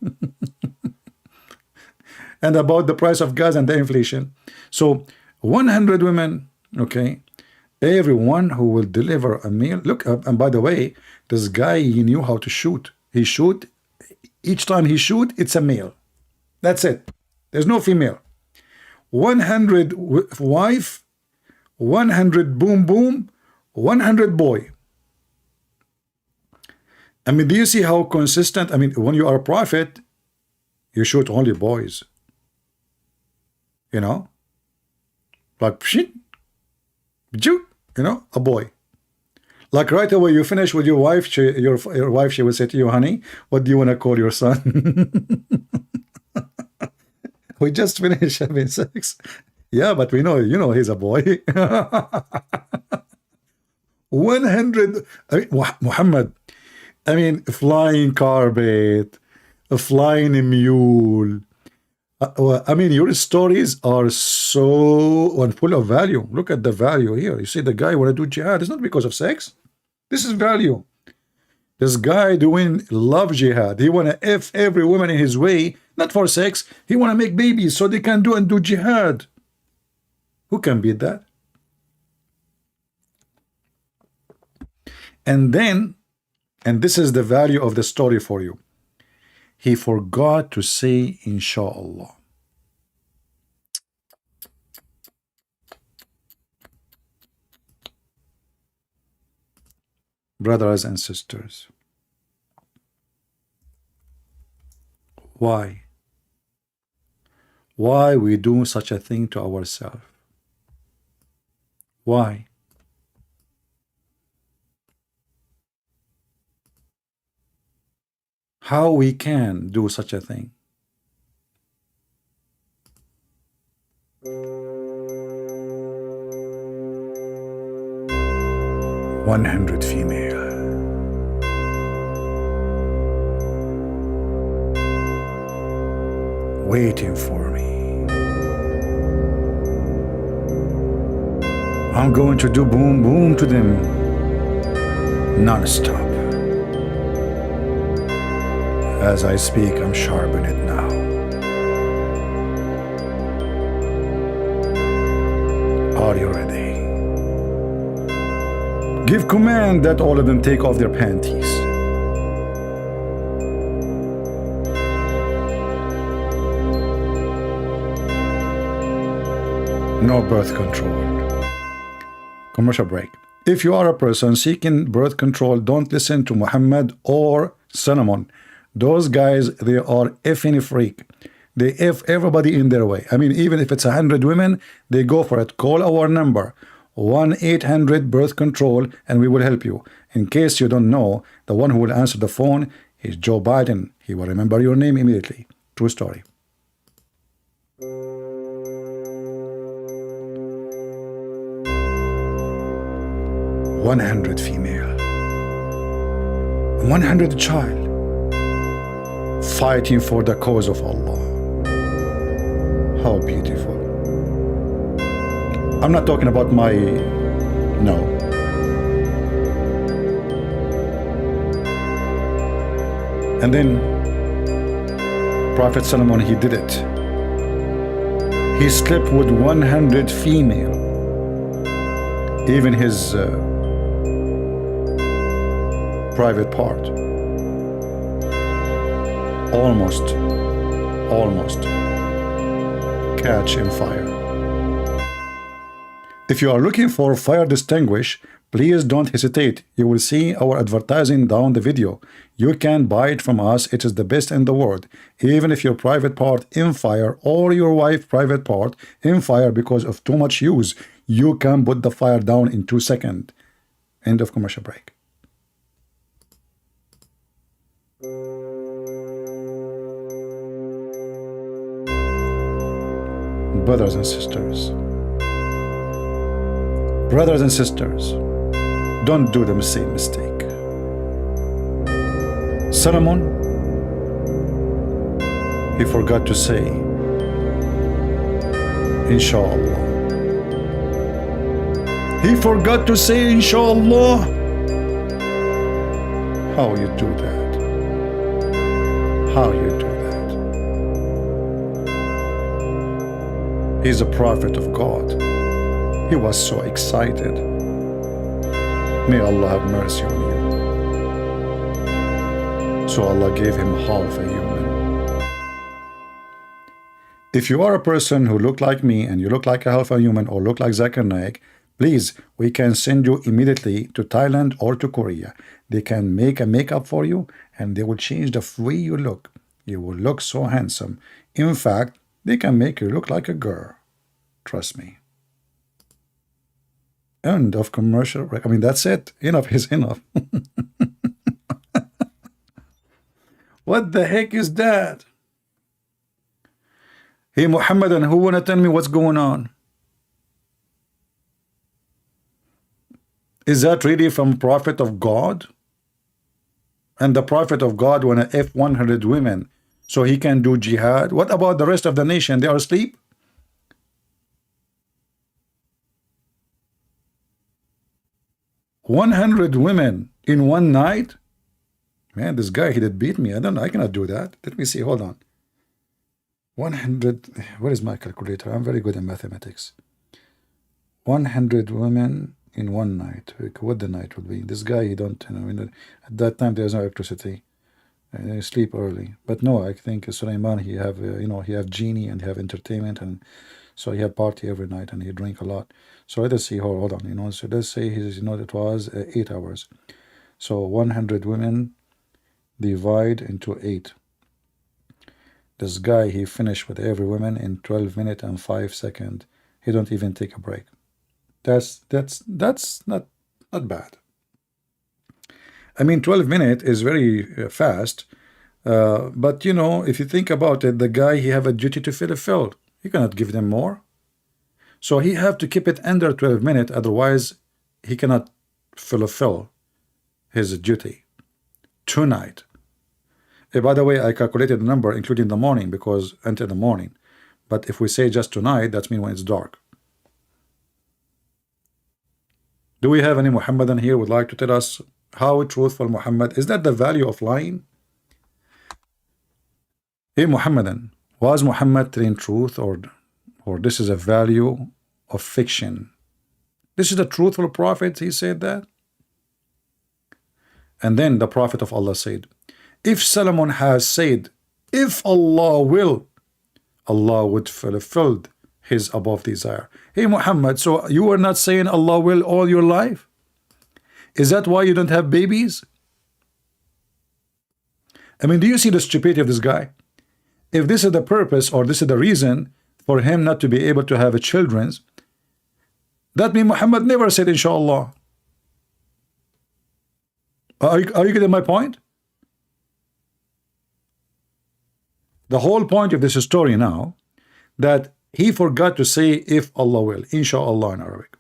and about the price of gas and the inflation. So 100 women, okay, everyone who will deliver a meal. Look, and by the way, this guy, he knew how to shoot. He shoot, each time he shoot, it's a male. That's it. There's no female. 100 wife, 100 boom boom, 100 boy. I mean, do you see how consistent? I mean, when you are a prophet, you shoot only boys. You know, like shit, you know, a boy. Like right away, you finish with your wife. Your wife, she will say to you, "Honey, what do you want to call your son?" We just finished having sex. Yeah, but we know, you know, he's a boy. 100. I mean, Muhammad. I mean, flying carpet, a flying mule. I mean, your stories are so full of value. Look at the value here. You see, the guy want to do jihad. It's not because of sex. This is value. This guy doing love jihad. He want to F every woman in his way, not for sex. He want to make babies so they can do jihad. Who can beat that? And then, and this is the value of the story for you. He forgot to say inshallah. Brothers and sisters, why? Why we do such a thing to ourselves? Why? How we can do such a thing? "100 female. Waiting for me. I'm going to do boom boom to them non-stop. As I speak, I'm sharpening it now. Are you ready? Give command that all of them take off their panties. No birth control." Commercial break. If you are a person seeking birth control, don't listen to Muhammad or Solomon. Those guys, they are effing freak. They F everybody in their way. I mean, even if it's 100 women, they go for it. Call our number, 1-800-BIRTH-CONTROL, and we will help you. In case you don't know, the one who will answer the phone is Joe Biden. He will remember your name immediately. True story. "100 female, 100 child, fighting for the cause of Allah." How beautiful. I'm not talking about my, no. And then Prophet Solomon, he did it. He slept with 100 female. Even his private part. Almost catch in fire. If you are looking for fire distinguish, Please don't hesitate. You will see our advertising down the video. You can buy it from us. It is the best in the world. Even if your private part in fire or your wife private part in fire because of too much use, you can put the fire down in 2 seconds. End of commercial break. Brothers and sisters, don't do the same mistake. Solomon, he forgot to say, Inshallah. He forgot to say, Inshallah. How you do that? How you do that? He's a prophet of God. He was so excited. May Allah have mercy on you. So Allah gave him half a human. If you are a person who look like me and you look like a half a human or look like Zakir Naik, please, we can send you immediately to Thailand or to Korea. They can make a makeup for you and they will change the way you look. You will look so handsome. In fact, they can make you look like a girl. Trust me. End of commercial. I mean, that's it. Enough is enough. What the heck is that? Hey, Muhammadan, who wanna tell me what's going on? Is that really from Prophet of God? And the Prophet of God wanna F 100 women so he can do jihad? What about the rest of the nation? They are asleep? $100 women in one night? Man, this guy, he did beat me. I cannot do that. Let me see, hold on. 100, where is my calculator? I'm very good in mathematics. 100 women in one night. What the night will be? This guy, he don't, at that time there's no electricity. They sleep early. But no, I think Sulaiman, he have, he have genie and he have entertainment, and so he have party every night and he drink a lot. So let us see, hold on, so let's say his, it was 8 hours. So 100 women divide into 8. This guy, he finished with every woman in 12 minutes and 5 seconds. He don't even take a break. That's not bad. I mean, 12 minutes is very fast. But if you think about it, the guy, he have a duty to fulfill. You cannot give them more. So he have to keep it under 12 minutes. Otherwise, he cannot fulfill his duty tonight. By the way, I calculated the number including the morning because until the morning. But if we say just tonight, that means when it's dark. Do we have any Muhammadan here who would like to tell us how truthful Muhammad? Is that the value of lying? Hey Muhammadan, was Muhammad telling truth or this is a value of fiction? This is the truthful prophet, he said that. And then the prophet of Allah said, if Solomon has said, if Allah will, Allah would fulfill his above desire. Hey Muhammad, so you are not saying Allah will all your life? Is that why you don't have babies? I mean, do you see the stupidity of this guy? If this is the purpose or this is the reason for him not to be able to have children, that means Muhammad never said inshallah. Are you getting my point? The whole point of this story now, that he forgot to say if Allah will, inshallah in Arabic.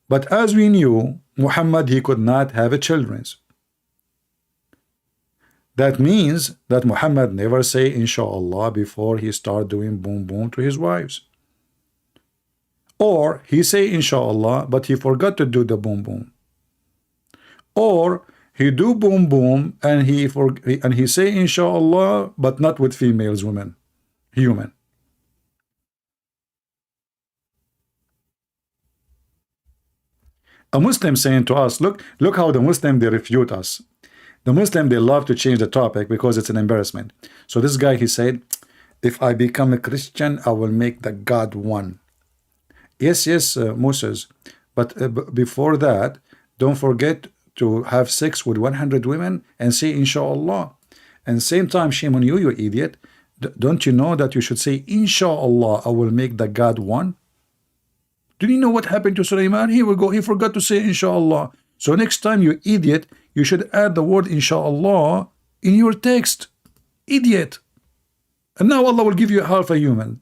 But as we knew, Muhammad, he could not have children. That means that Muhammad never say inshallah before he start doing boom boom to his wives. Or he say inshallah, but he forgot to do the boom boom. Or he do boom boom and he say inshallah, but not with females, women, human. A Muslim saying to us, look how the Muslim, they refute us. The Muslim, they love to change the topic because it's an embarrassment. So this guy, he said, if I become a Christian, I will make the God one. Yes, Moses. But before that, don't forget to have sex with 100 women and say inshallah. And same time, shame on you, you idiot. Don't you know that you should say inshallah, I will make the God one? Do you know what happened to Sulaiman? He forgot to say inshallah. So next time, you idiot, you should add the word inshallah in your text. Idiot. And now Allah will give you half a human.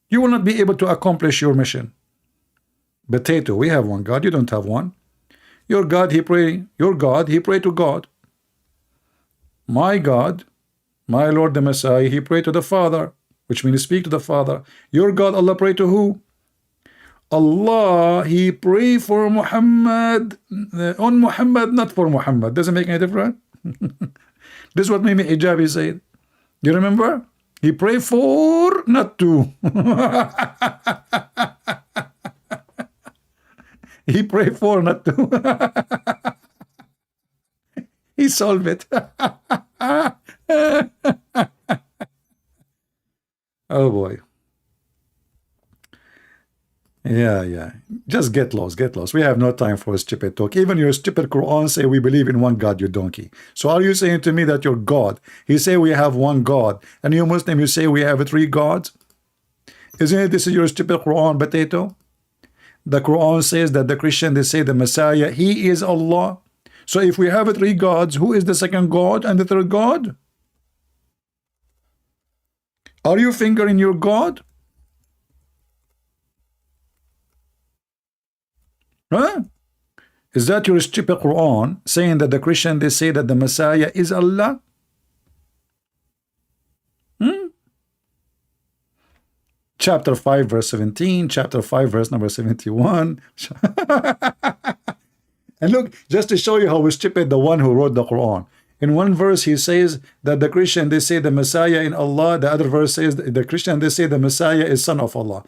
You will not be able to accomplish your mission. Potato, we have one God, you don't have one. Your God, he pray to God. My God, my Lord the Messiah, he pray to the Father, which means speak to the Father. Your God, Allah pray to who? Allah, he pray for Muhammad, on Muhammad, not for Muhammad. Doesn't make any difference. This is what Mimi Hijabi said. You remember? He pray for, not to. He pray for, not to. He solved it. Oh boy. Yeah. Just get lost. We have no time for stupid talk. Even your stupid Quran say we believe in one God, you donkey. So are you saying to me that your God, he say we have one God, and you Muslim, you say we have three gods? Isn't it this is your stupid Quran, potato? The Quran says that the Christian, they say the Messiah, he is Allah. So if we have three gods, who is the second God and the third God? Are you fingering your God? Huh? Is that your stupid Quran saying that the Christian, they say that the Messiah is Allah? Chapter 5 verse 17, chapter 5 verse number 71. And look, just to show you how stupid the one who wrote the Quran. In one verse he says that the Christian, they say the Messiah in Allah. The other verse says the Christian, they say the Messiah is son of Allah.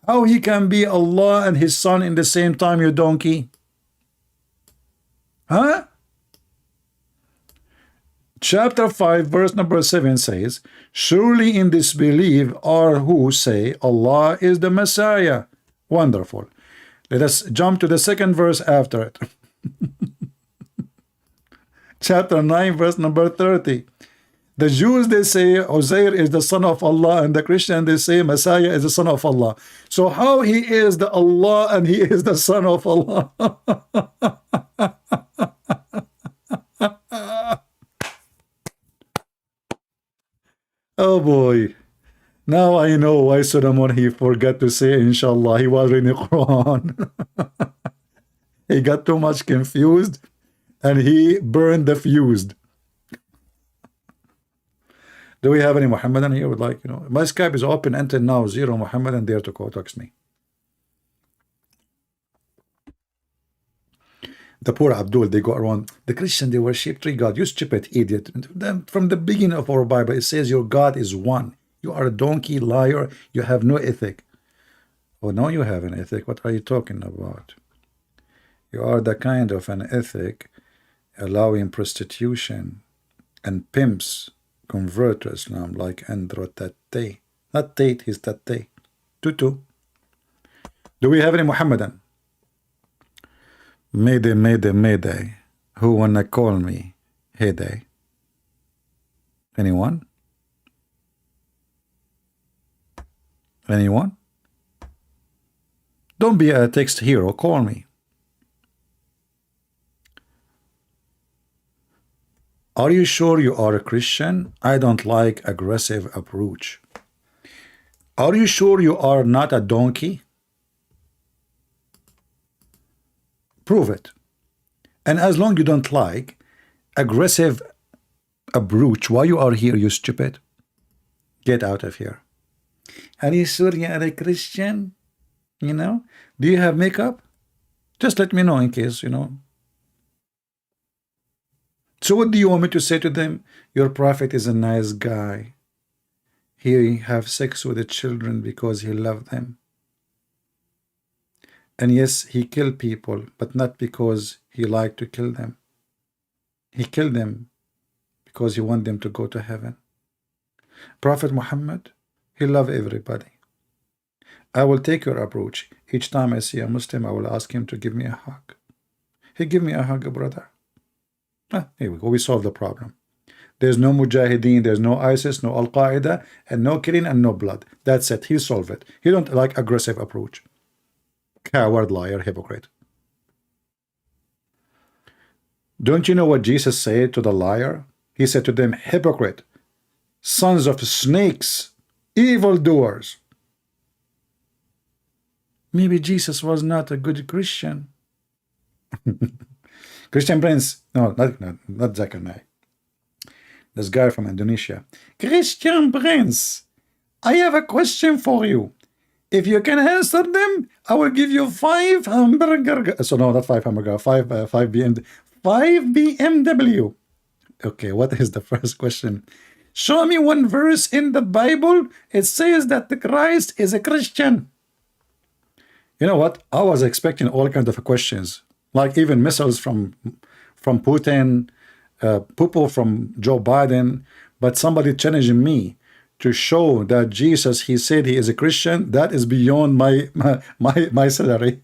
How he can be Allah and his son in the same time, you donkey? Huh? Chapter 5 verse number 7 says, surely in disbelief are who say Allah is the Messiah. Wonderful. Let us jump to the second verse after it. Chapter 9 verse number 30. The Jews, they say Uzair is the son of Allah, and the Christian, they say Messiah is the son of Allah. So how he is the Allah and he is the son of Allah? Oh boy. Now I know why Solomon, he forgot to say inshallah. He was reading the Quran. He got too much confused and he burned the fuse. Do we have any Muhammadan here? Would like, my Skype is open until now. 0 Muhammadan there to call, text me. The poor Abdul, they go around. The Christian, they worship three gods. You stupid idiot. From the beginning of our Bible, it says your God is one. You are a donkey, liar. You have no ethic. Oh, no, you have an ethic. What are you talking about? You are the kind of an ethic allowing prostitution and pimps convert to Islam, like Andro Tate. Not Tate, he's Tate. Tutu. Do we have any Muhammadan? Mayday, mayday, mayday. Who wanna call me? Heyday. Anyone? Anyone? Don't be a text hero, call me. Are you sure you are a Christian? I don't like aggressive approach. Are you sure you are not a donkey? Prove it. And as long you don't like aggressive approach, why you are here, you stupid? Get out of here. Are you sure you are a Christian? Do you have makeup? Just let me know in case, So what do you want me to say to them? Your prophet is a nice guy. He have sex with the children because he loved them. And yes, he killed people, but not because he liked to kill them. He killed them because he wanted them to go to heaven. Prophet Muhammad, he loved everybody. I will take your approach. Each time I see a Muslim, I will ask him to give me a hug. He give me a hug, brother. Here we go. We solve the problem. There's no Mujahideen, there's no ISIS, no Al Qaeda, and no killing and no blood. That's it. He solved it. He don't like aggressive approach. Coward, liar, hypocrite. Don't you know what Jesus said to the liar? He said to them, hypocrite, sons of snakes, evildoers. Maybe Jesus was not a good Christian. Christian Prince, no, not Zakir. This guy from Indonesia. Christian Prince, I have a question for you. If you can answer them, I will give you 5 hamburger. So no, not 5 hamburger, 5 BMW. Okay, what is the first question? Show me one verse in the Bible. It says that the Christ is a Christian. You know what? I was expecting all kinds of questions, like even missiles from Putin, poo from Joe Biden, but somebody challenging me to show that Jesus, he said he is a Christian. That is beyond my salary.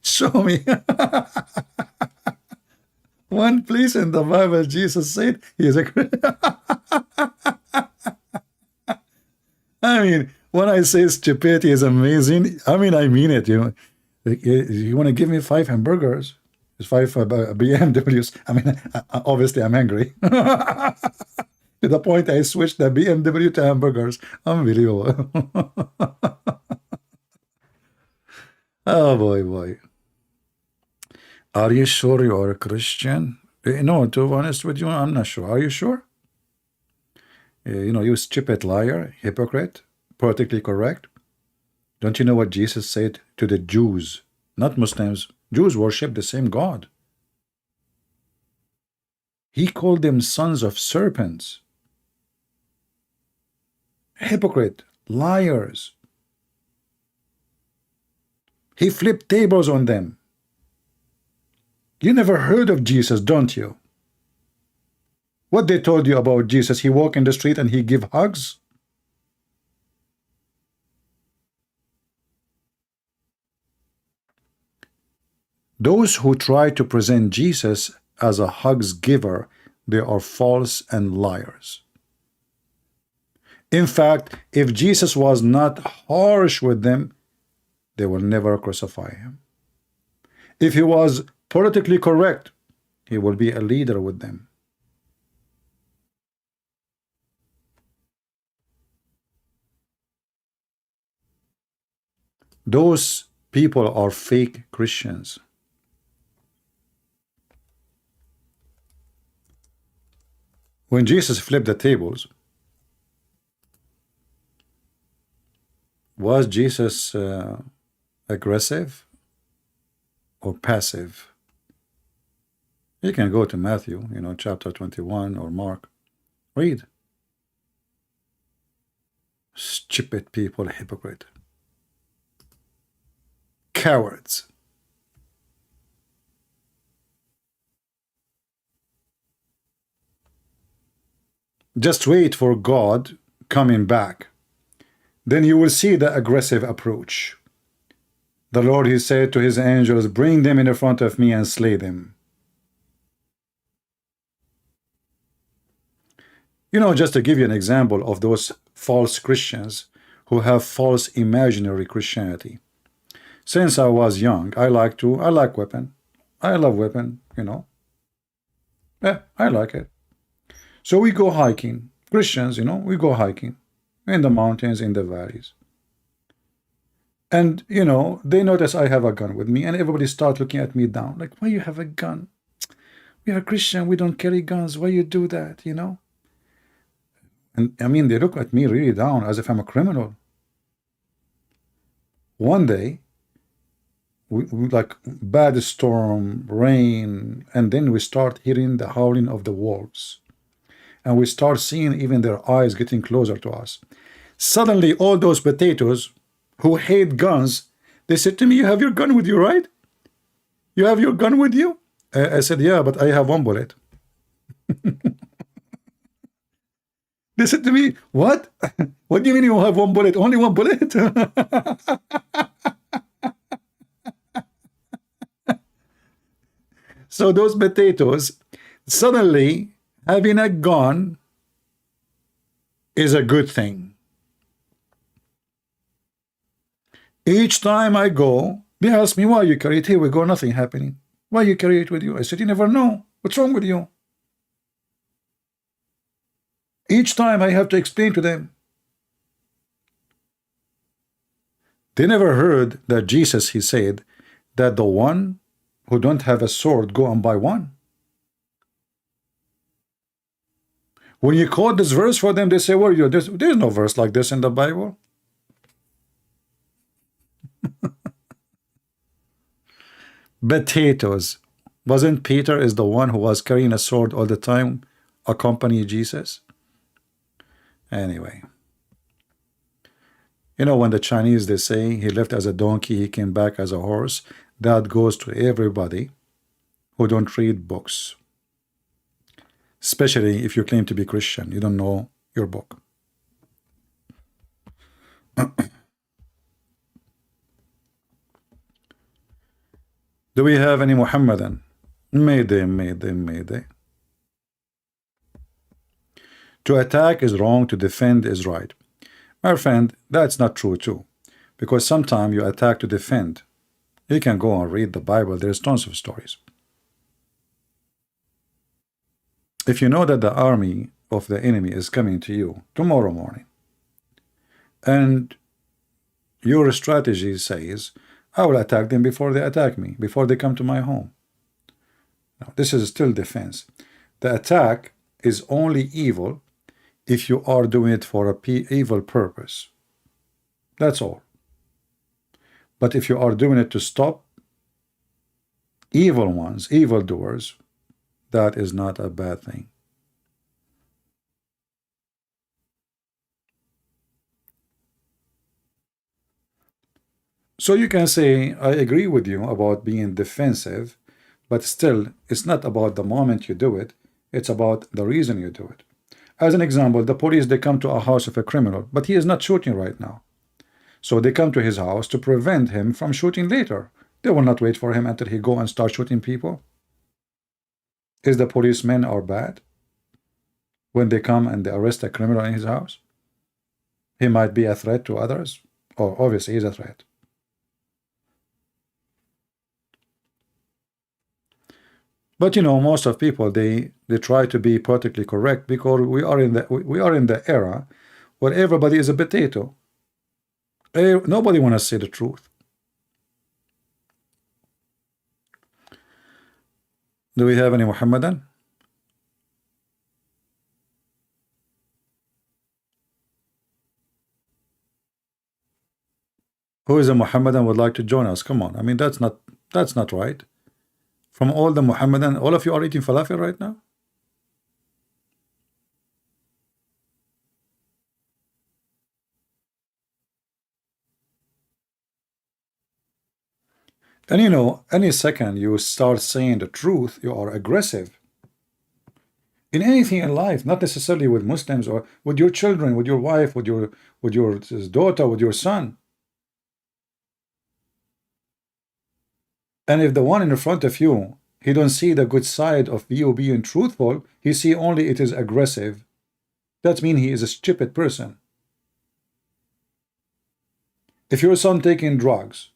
Show me one place in the Bible Jesus said he is a Christian. I mean, when I say stupidity is amazing, I mean it. You want to give me 5 hamburgers? It's 5 BMWs. I mean, obviously I'm angry. To the point I switched the BMW to hamburgers. Unbelievable. Oh boy. Are you sure you are a Christian? No, to be honest with you, I'm not sure. Are you sure? You stupid liar, hypocrite, politically correct. Don't you know what Jesus said to the Jews? Not Muslims. Jews worship the same God. He called them sons of serpents. Hypocrite, liars. He flipped tables on them. You never heard of Jesus, don't you? What they told you about Jesus? He walk in the street and he give hugs? Those who try to present Jesus as a hugs giver, they are false and liars. In fact, if Jesus was not harsh with them, they will never crucify him. If he was politically correct, he will be a leader with them. Those people are fake Christians. When Jesus flipped the tables, was Jesus aggressive or passive? You can go to Matthew, chapter 21, or Mark. Read. Stupid people, hypocrite. Cowards. Just wait for God coming back. Then you will see the aggressive approach. The Lord, he said to his angels, bring them in front of me and slay them. Just to give you an example of those false Christians who have false imaginary Christianity. Since I was young, I like weapon. I love weapon, Yeah, I like it. So we go hiking. Christians, we go hiking in the mountains, in the valleys. And, they notice I have a gun with me, and everybody starts looking at me down. Like, why you have a gun? We are Christian, we don't carry guns. Why you do that, And, they look at me really down as if I'm a criminal. One day, we like bad storm, rain, and then we start hearing the howling of the wolves. And we start seeing even their eyes getting closer to us. Suddenly, all those potatoes who hate guns, they said to me, you have your gun with you, right? You have your gun with you? I said, yeah, but I have one bullet. They said to me, what? What do you mean you have one bullet? Only one bullet? So those potatoes, suddenly having a gun is a good thing. Each time I go, they ask me, why you carry it? Here we go, nothing happening. Why you carry it with you? I said, you never know. What's wrong with you? Each time I have to explain to them. They never heard that Jesus, he said, that the one who don't have a sword, go and buy one. When you quote this verse for them, they say, well, there's no verse like this in the Bible. Potatoes. Wasn't Peter is the one who was carrying a sword all the time, accompanying Jesus? Anyway. You know, when the Chinese, they say he left as a donkey, he came back as a horse, that goes to everybody who don't read books. Especially if you claim to be Christian, you don't know your book. Do we have any Muhammadan? Mayday. To attack is wrong, to defend is right. My friend, that's not true too. Because sometimes you attack to defend. You can go and read the Bible, there's tons of stories. If you know that the army of the enemy is coming to you tomorrow morning, and your strategy says, I will attack them before they attack me, before they come to my home. Now, this is still defense. The attack is only evil if you are doing it for a evil purpose. That's all. But if you are doing it to stop evil ones, evildoers, that is not a bad thing. So you can say, I agree with you about being defensive, but still, it's not about the moment you do it, it's about the reason you do it. As an example, the police, they come to a house of a criminal, but he is not shooting right now. So they come to his house to prevent him from shooting later. They will not wait for him until he go and start shooting people. Is the policemen are bad when they come and they arrest a criminal in his house? He might be a threat to others, or obviously he's a threat. But you know, most of people, they try to be politically correct because we are in the era where everybody is a potato. Nobody want to say the truth. Do we have any Muhammadan? Who is a Muhammadan would like to join us? Come on. I mean, that's not right. From all the Muhammadan, all of you are eating falafel right now? And you know, any second you start saying the truth, you are aggressive. In anything in life, not necessarily with Muslims or with your children, with your wife, with your daughter, with your son. And if the one in front of you, he don't see the good side of you being truthful, he see only it is aggressive, that means he is a stupid person. If your son taking drugs,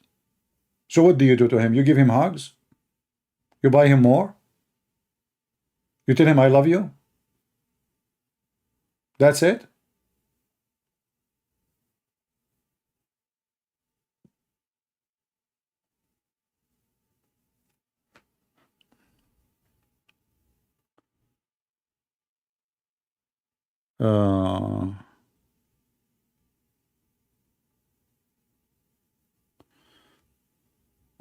so what do you do to him? You give him hugs? You buy him more? You tell him I love you? That's it?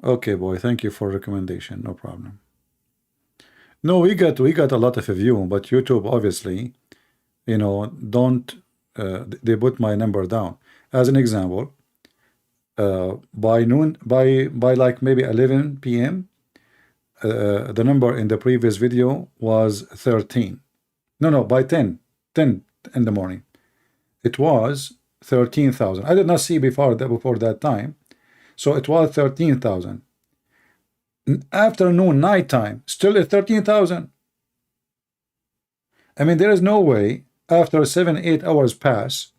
Okay, boy, thank you for recommendation. No problem. No, we got a lot of view, but YouTube obviously, you know, don't they put my number down. As an example, by noon, by like maybe 11 p.m. The number in the previous video was 13. No, by 10 in the morning. It was 13,000. I did not see before that time. So it was 13,000. Afternoon, nighttime, still at 13,000. I mean, there is no way after 7-8 hours pass,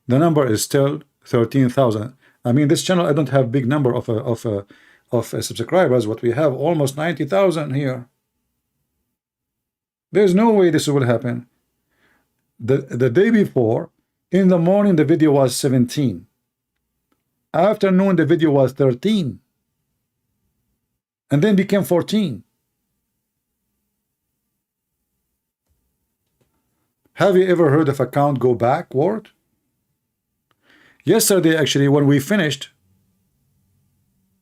the number is still 13,000. I mean, this channel, I don't have big number of subscribers, but we have almost 90,000 here. There's no way this will happen. The day before, in the morning, the video was 17. Afternoon, the video was 13. And then became 14. Have you ever heard of a count go backward? Yesterday, actually, when we finished,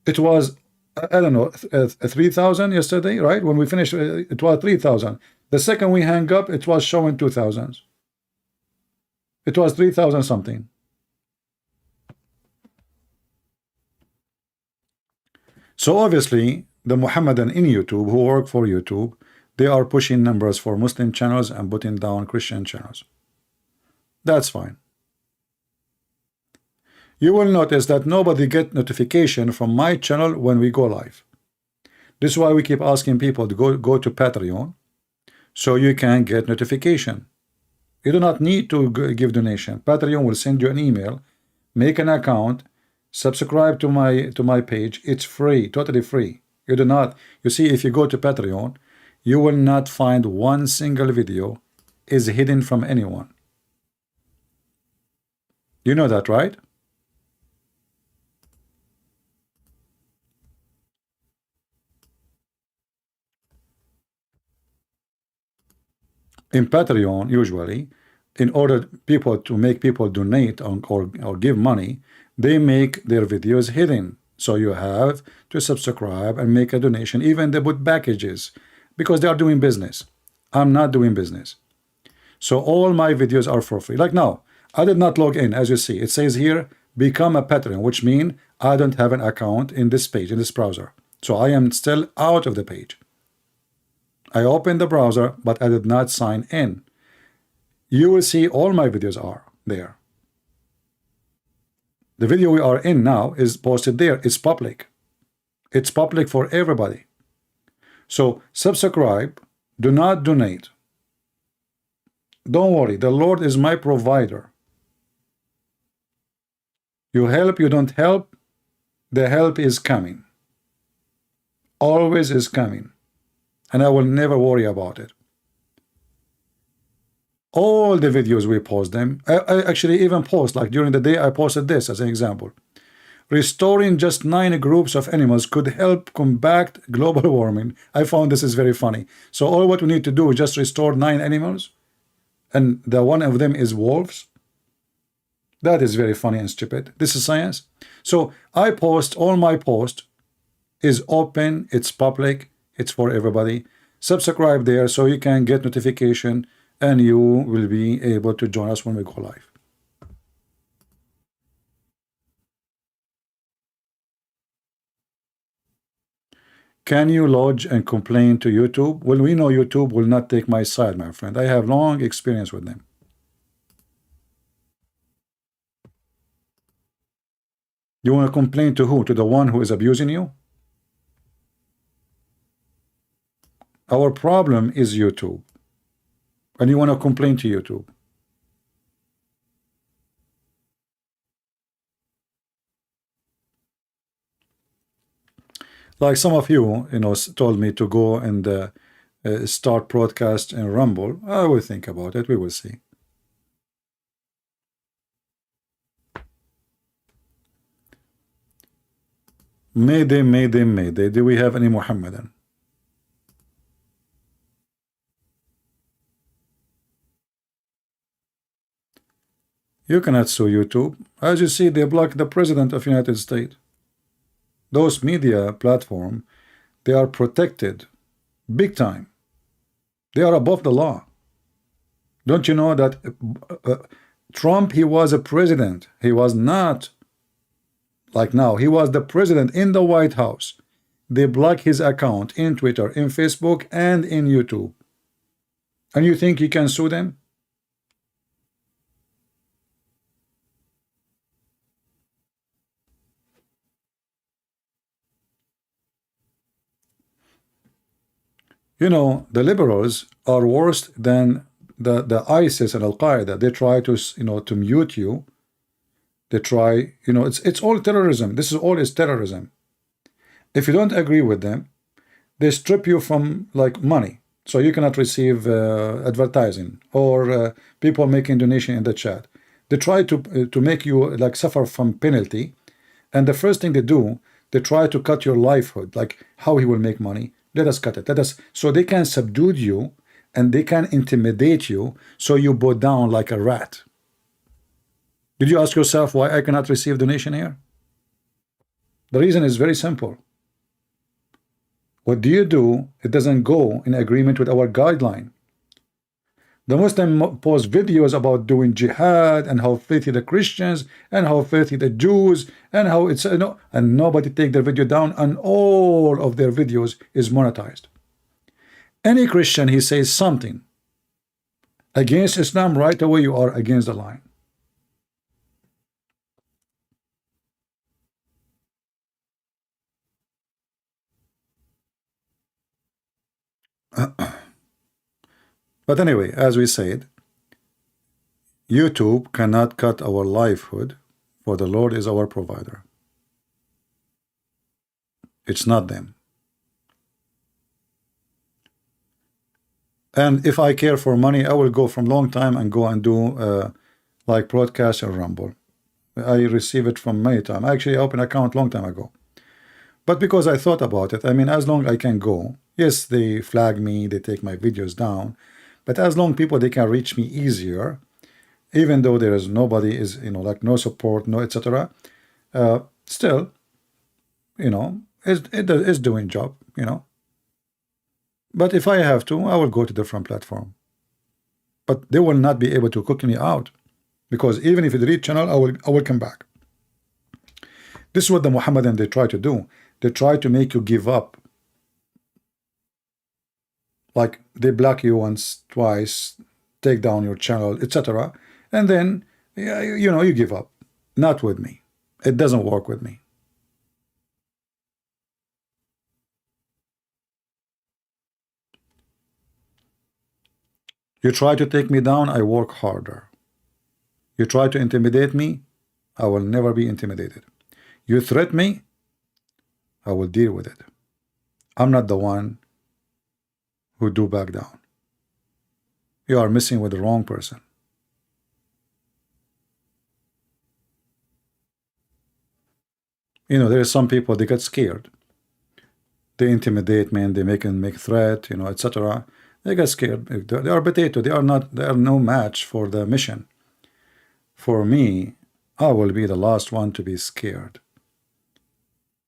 it was, I don't know, 3,000 yesterday, right? When we finished, it was 3,000. The second we hang up, it was showing 2,000. It was 3,000 something. So obviously, the Muhammadan in YouTube who work for YouTube, they are pushing numbers for Muslim channels and putting down Christian channels. That's fine. You will notice that nobody get notification from my channel when we go live. This is why we keep asking people to go to Patreon, so you can get notification. You do not need to give donation. Patreon will send you an email, make an account, subscribe to my page. It's free, totally free. You do not, you see, if you go to Patreon, you will not find one single video is hidden from anyone. You know that, right? In Patreon, usually, in order people to make people donate or give money, they make their videos hidden. So you have to subscribe and make a donation. Even they put packages because they are doing business. I'm not doing business. So all my videos are for free. Like now, I did not log in. As you see, it says here, become a Patreon, which means I don't have an account in this page, in this browser. So I am still out of the page. I opened the browser, but I did not sign in. You will see all my videos are there. The video we are in now is posted there. It's public. It's public for everybody. So subscribe. Do not donate. Don't worry. The Lord is my provider. You help, you don't help, the help is coming. Always is coming. And I will never worry about it. All the videos we post them, I actually even post, like during the day I posted this as an example. Restoring just 9 groups of animals could help combat global warming. I found this is very funny. So all what we need to do is just restore 9 animals, and the one of them is wolves. That is very funny and stupid. This is science. So I post, all my post is open, it's public, it's for everybody. Subscribe there so you can get notification and you will be able to join us when we go live. Can you lodge and complain to YouTube? Well, we know YouTube will not take my side, my friend. I have long experience with them. You want to complain to who? To the one who is abusing you? Our problem is YouTube. And you want to complain to YouTube. Like some of you, told me to go and start broadcast in Rumble. I will think about it. We will see. Mayday, Mayday, Mayday. Do we have any Muhammadan? You cannot sue YouTube. As you see, they blocked the President of the United States. Those media platforms, they are protected big time. They are above the law. Don't you know that Trump, he was a president. He was not like now. He was the president in the White House. They block his account in Twitter, in Facebook, and in YouTube. And you think you can sue them? You know, the liberals are worse than the ISIS and Al Qaeda. They try to, to mute you. They try, it's all terrorism. This is all is terrorism. If you don't agree with them, they strip you from like money, so you cannot receive advertising or people making donation in the chat. They try to make you like suffer from penalty, and the first thing they do, they try to cut your livelihood, like how he will make money. Let us cut it. Let us, so they can subdue you and they can intimidate you, so you bow down like a rat. Did you ask yourself why I cannot receive donation here? The reason is very simple. What do? It doesn't go in agreement with our guideline. The Muslim post videos about doing jihad and how filthy the Christians and how filthy the Jews and how it's and nobody take their video down, and all of their videos is monetized. Any Christian, he says something against Islam, right away you are against the line. But anyway, as we said, YouTube cannot cut our livelihood, for the Lord is our provider. It's not them. And if I care for money, I will go from long time and go and do like broadcast or Rumble. I receive it from many times. Actually, I opened an account long time ago. But because I thought about it, I mean, as long I can go, yes, they flag me, they take my videos down, but as long people, they can reach me easier, even though there is nobody is, like no support, no etc. Still, it's doing job, But if I have to, I will go to different platform. But they will not be able to cook me out, because even if you delete channel, I will come back. This is what the Muhammadan they try to do. They try to make you give up. Like they block you once, twice, take down your channel, etc. And then, you give up. Not with me. It doesn't work with me. You try to take me down, I work harder. You try to intimidate me, I will never be intimidated. You threat me, I will deal with it. I'm not the one who do back down. You are messing with the wrong person. There are some people, they get scared. They intimidate me and they make threat, etc. They get scared. They are potato. They are no match for the mission. For me, I will be the last one to be scared.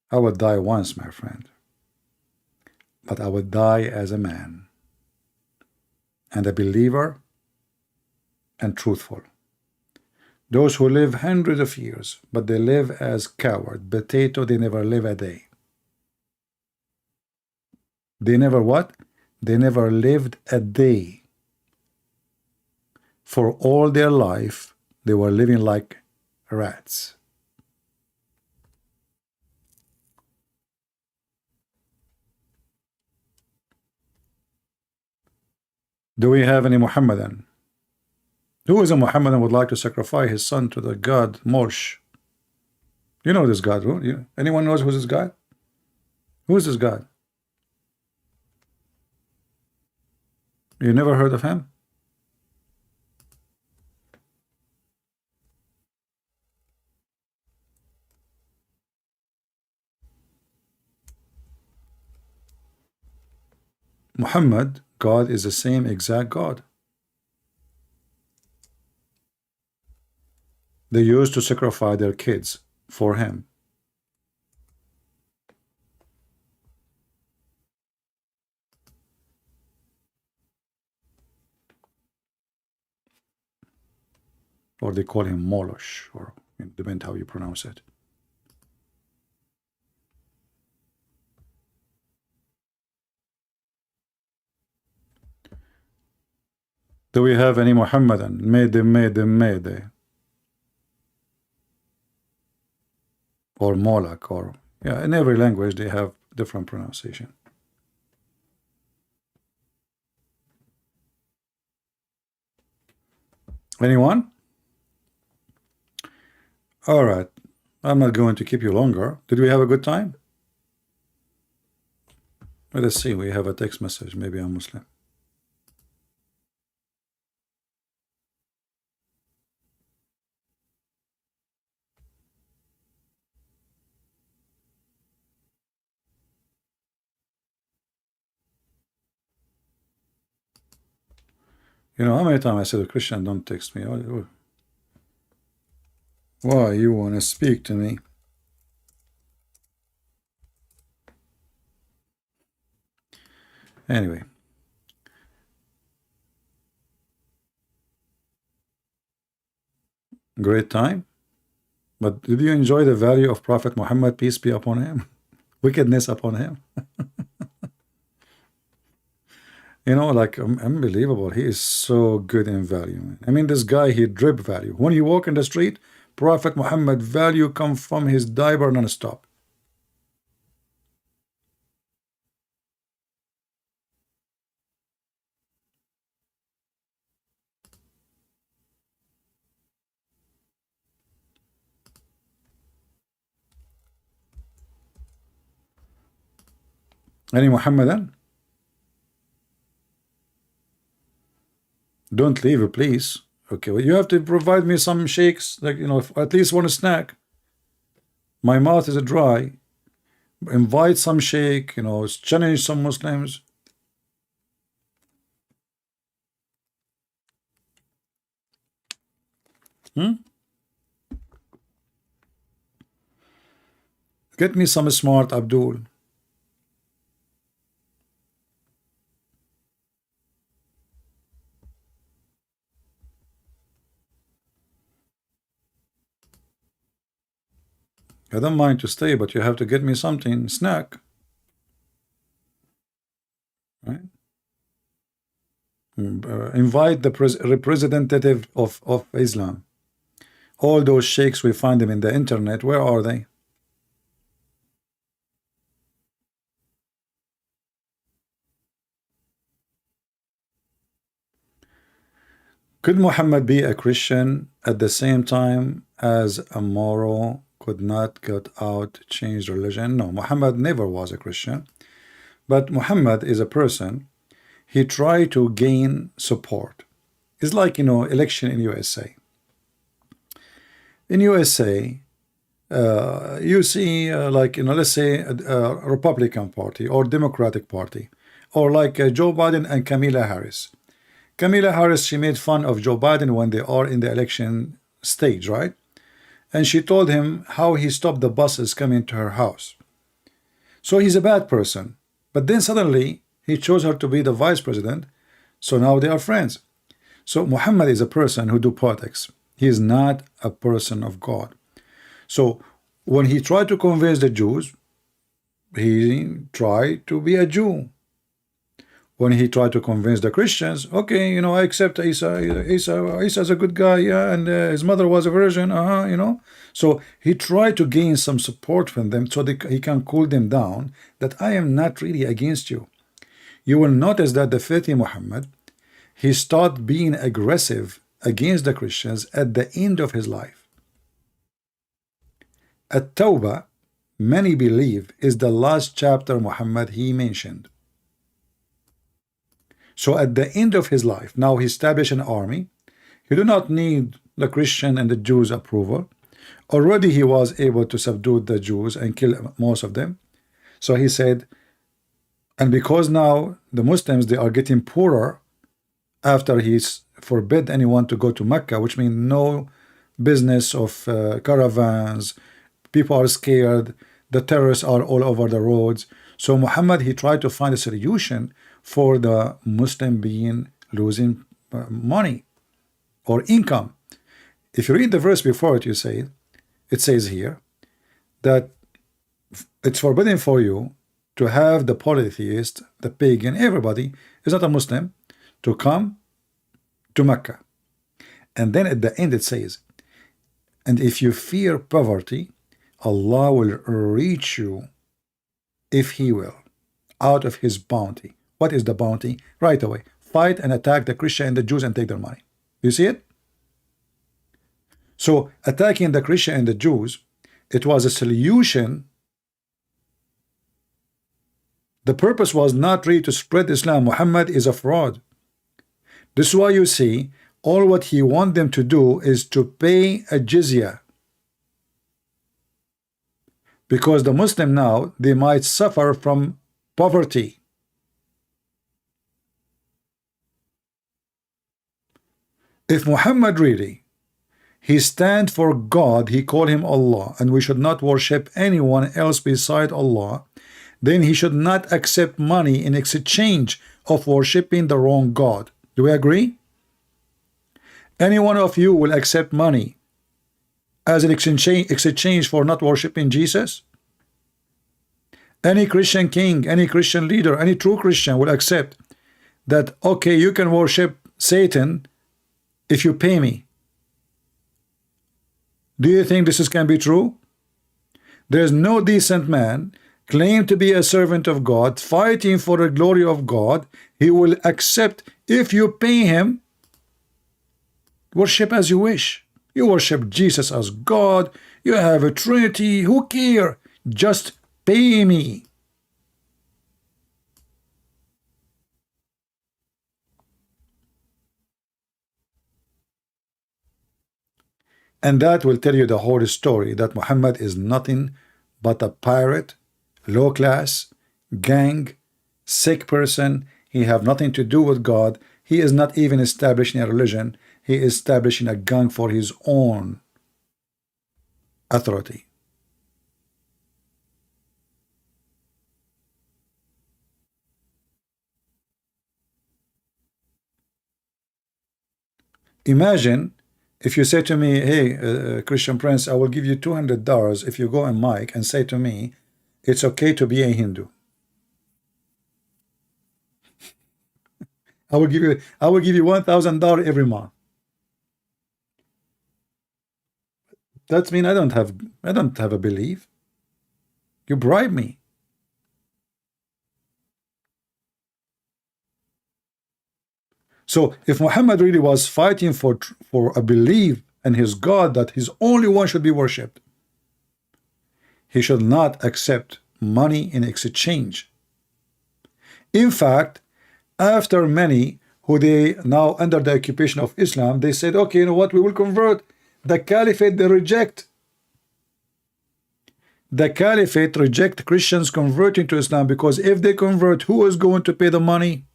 I will die once, my friend. But I will die as a man and a believer and truthful. Those who live hundreds of years, but they live as coward, potato, they never live a day. They never what? They never lived a day. For all their life, they were living like rats. Do we have any Muhammadan? Who is a Muhammadan would like to sacrifice his son to the god Morsh? You know this god, who? Anyone knows who's this god? Who is this god? You never heard of him? Muhammad, God, is the same exact God. They used to sacrifice their kids for him. Or they call him Molosh, or depends how you pronounce it. Do we have any Muhammadan? Mede. Or Molak, or in every language they have different pronunciation. Anyone? All right. I'm not going to keep you longer. Did we have a good time? Let us see. We have a text message. Maybe I'm Muslim. You know, how many times I said a Christian don't text me? Why you want to speak to me? Anyway, great time. But did you enjoy the value of Prophet Muhammad, peace be upon him? Wickedness upon him? You know, like unbelievable. He is so good in value, man. I mean, this guy, he drip value. When you walk in the street, Prophet Muhammad value come from his diaper non-stop. Any Muhammadan? Don't leave, please. Okay, well, you have to provide me some shakes, like, you know, at least one snack. My mouth is dry. Invite some shake, you know, challenge some Muslims. Hmm? Get me some smart Abdul. I don't mind to stay, but you have to get me something, snack. Right? Invite the representative of Islam. All those sheikhs, we find them in the internet. Where are they? Could Muhammad be a Christian at the same time as a moral could not get out, change religion? No, Muhammad never was a Christian. But Muhammad is a person, he tried to gain support. It's like, you know, election in USA. In USA, you see, like, you know, let's say a Republican Party or Democratic Party, or like Joe Biden and Kamala Harris. Kamala Harris, she made fun of Joe Biden when they are in the election stage, right? And she told him how he stopped the buses coming to her house. So he's a bad person. But then suddenly he chose her to be the vice president. So now they are friends. So Muhammad is a person who do politics. He is not a person of God. So when he tried to convince the Jews, he tried to be a Jew. When he tried to convince the Christians, okay, you know, I accept Isa's a good guy, yeah, and his mother was a virgin, you know. So he tried to gain some support from them so he can cool them down that I am not really against you. You will notice that the Fatih Muhammad, he started being aggressive against the Christians at the end of his life. At-Tawbah, many believe, is the last chapter Muhammad he mentioned. So at the end of his life, now he established an army. He do not need the Christian and the Jews' approval. Already he was able to subdue the Jews and kill most of them. So he said, and because now the Muslims, they are getting poorer after he's forbid anyone to go to Mecca, which means no business of caravans, people are scared, the terrorists are all over the roads. So Muhammad, he tried to find a solution for the Muslim being losing money or income. If you read the verse before it, it says here that it's forbidden for you to have the polytheist, the pagan, everybody is not a Muslim, to come to Mecca. And then at the end it says, and if you fear poverty, Allah will reach you, if He will, out of His bounty. What is the bounty? Right away, fight and attack the Christian and the Jews and take their money. You see it? So attacking the Christian and the Jews, it was a solution. The purpose was not really to spread Islam. Muhammad is a fraud. This is why you see all what he wants them to do is to pay a jizya, because the Muslim now, they might suffer from poverty. If Muhammad really, he stand for God, he call him Allah, and we should not worship anyone else beside Allah, then he should not accept money in exchange of worshiping the wrong God. Do we agree? Any one of you will accept money as an exchange for not worshiping Jesus? Any Christian king, any Christian leader, any true Christian will accept that, okay, you can worship Satan if you pay me. Do you think can be true? There is no decent man claim to be a servant of God, fighting for the glory of God. He will accept if you pay him. Worship as you wish. You worship Jesus as God. You have a Trinity. Who care? Just pay me. And that will tell you the whole story, that Muhammad is nothing but a pirate, low class, gang, sick person. He have nothing to do with God. He is not even establishing a religion. He is establishing a gang for his own authority. Imagine if you say to me, hey, Christian Prince, I will give you $200 if you go on mic and say to me, it's okay to be a Hindu. I will give you $1,000 every month. That means I don't have a belief. You bribe me. So if Muhammad really was fighting for a belief in his God, that his only one should be worshipped, he should not accept money in exchange. In fact, after many who they now under the occupation of Islam, they said, okay, you know what, we will convert. The caliphate, they reject. The caliphate reject Christians converting to Islam, because if they convert, who is going to pay the money?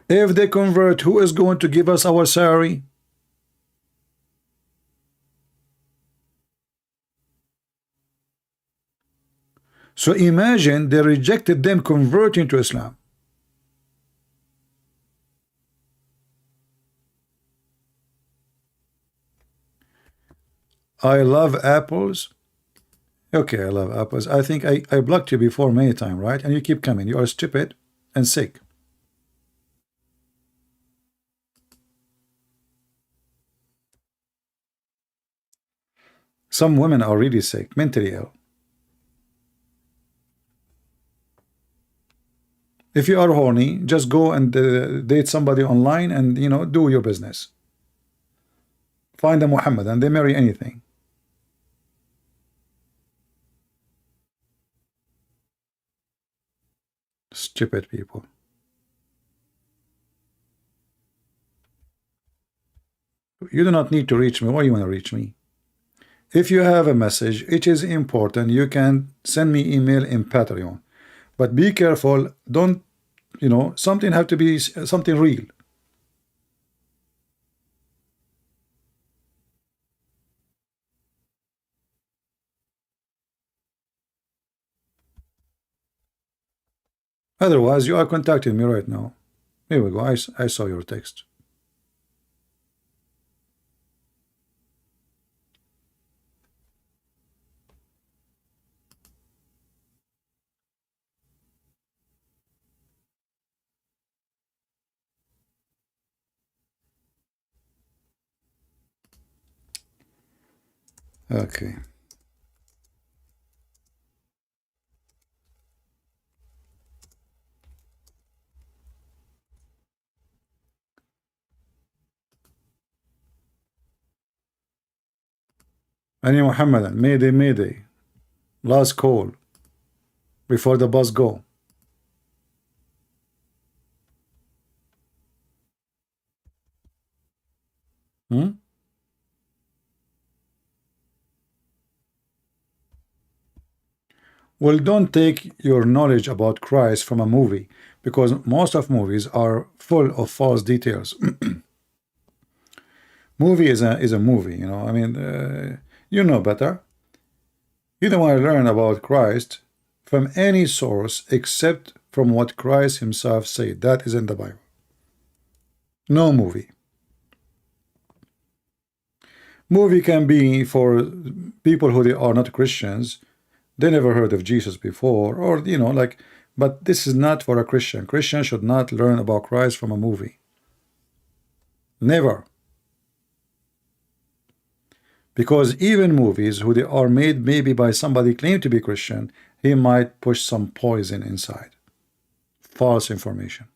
If they convert, who is going to give us our salary? So imagine they rejected them converting to Islam. I love apples. Okay, I love apples. I think I blocked you before many times, right? And you keep coming. You are stupid and sick. Some women are really sick, mentally ill. If you are horny, just go and date somebody online and, you know, do your business. Find a Muhammad and they marry anything. Stupid people. You do not need to reach me. Why you want to reach me? If you have a message, it is important, you can send me email in Patreon. But be careful, don't, you know, something have to be something real. Otherwise, you are contacting me right now. Here we go. I saw your text. Okay. Any Muhammadan, Mayday, Mayday. Last call before the bus go. Hmm? Well, don't take your knowledge about Christ from a movie, because most of movies are full of false details. Movie is a movie, you know. I mean, you know better. You don't want to learn about Christ from any source except from what Christ himself said. That is in the Bible. No movie. Movie can be for people who they are not Christians. They never heard of Jesus before, or you know, like, but this is not for a Christian. Christian should not learn about Christ from a movie. Never. Because even movies who they are made maybe by somebody claimed to be Christian, he might push some poison inside. False information.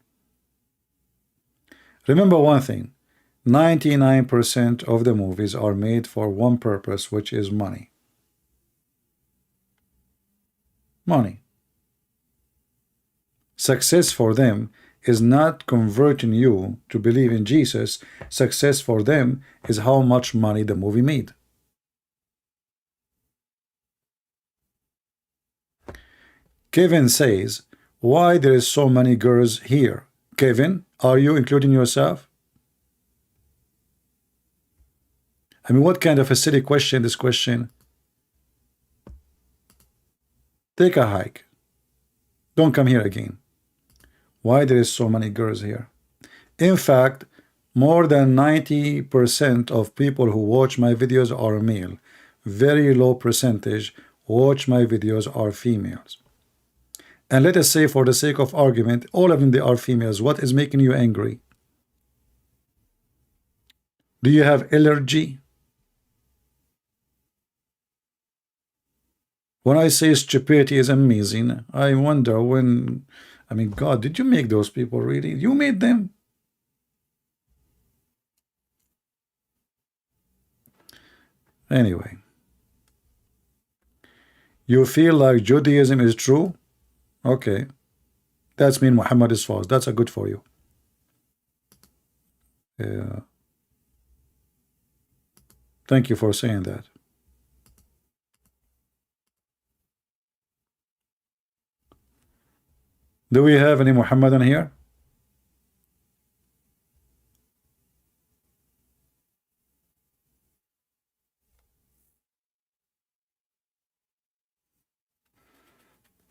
Remember one thing, 99% of the movies are made for one purpose, which is money. Money. Success for them is not converting you to believe in Jesus. Success for them is how much money the movie made. Kevin says, why there is so many girls here? Kevin, are you including yourself? I mean, what kind of a silly question this question? Take a hike. Don't come here again. Why there is so many girls here? In fact, more than 90% of people who watch my videos are male. Very low percentage watch my videos are females. And let us say, for the sake of argument, all of them they are females. What is making you angry? Do you have allergy? When I say stupidity is amazing, I wonder when, I mean, God, did you make those people really? You made them? Anyway, you feel like Judaism is true? Okay, that's mean Muhammad is false. That's a good for you. Yeah. Thank you for saying that. Do we have any Muhammadan here?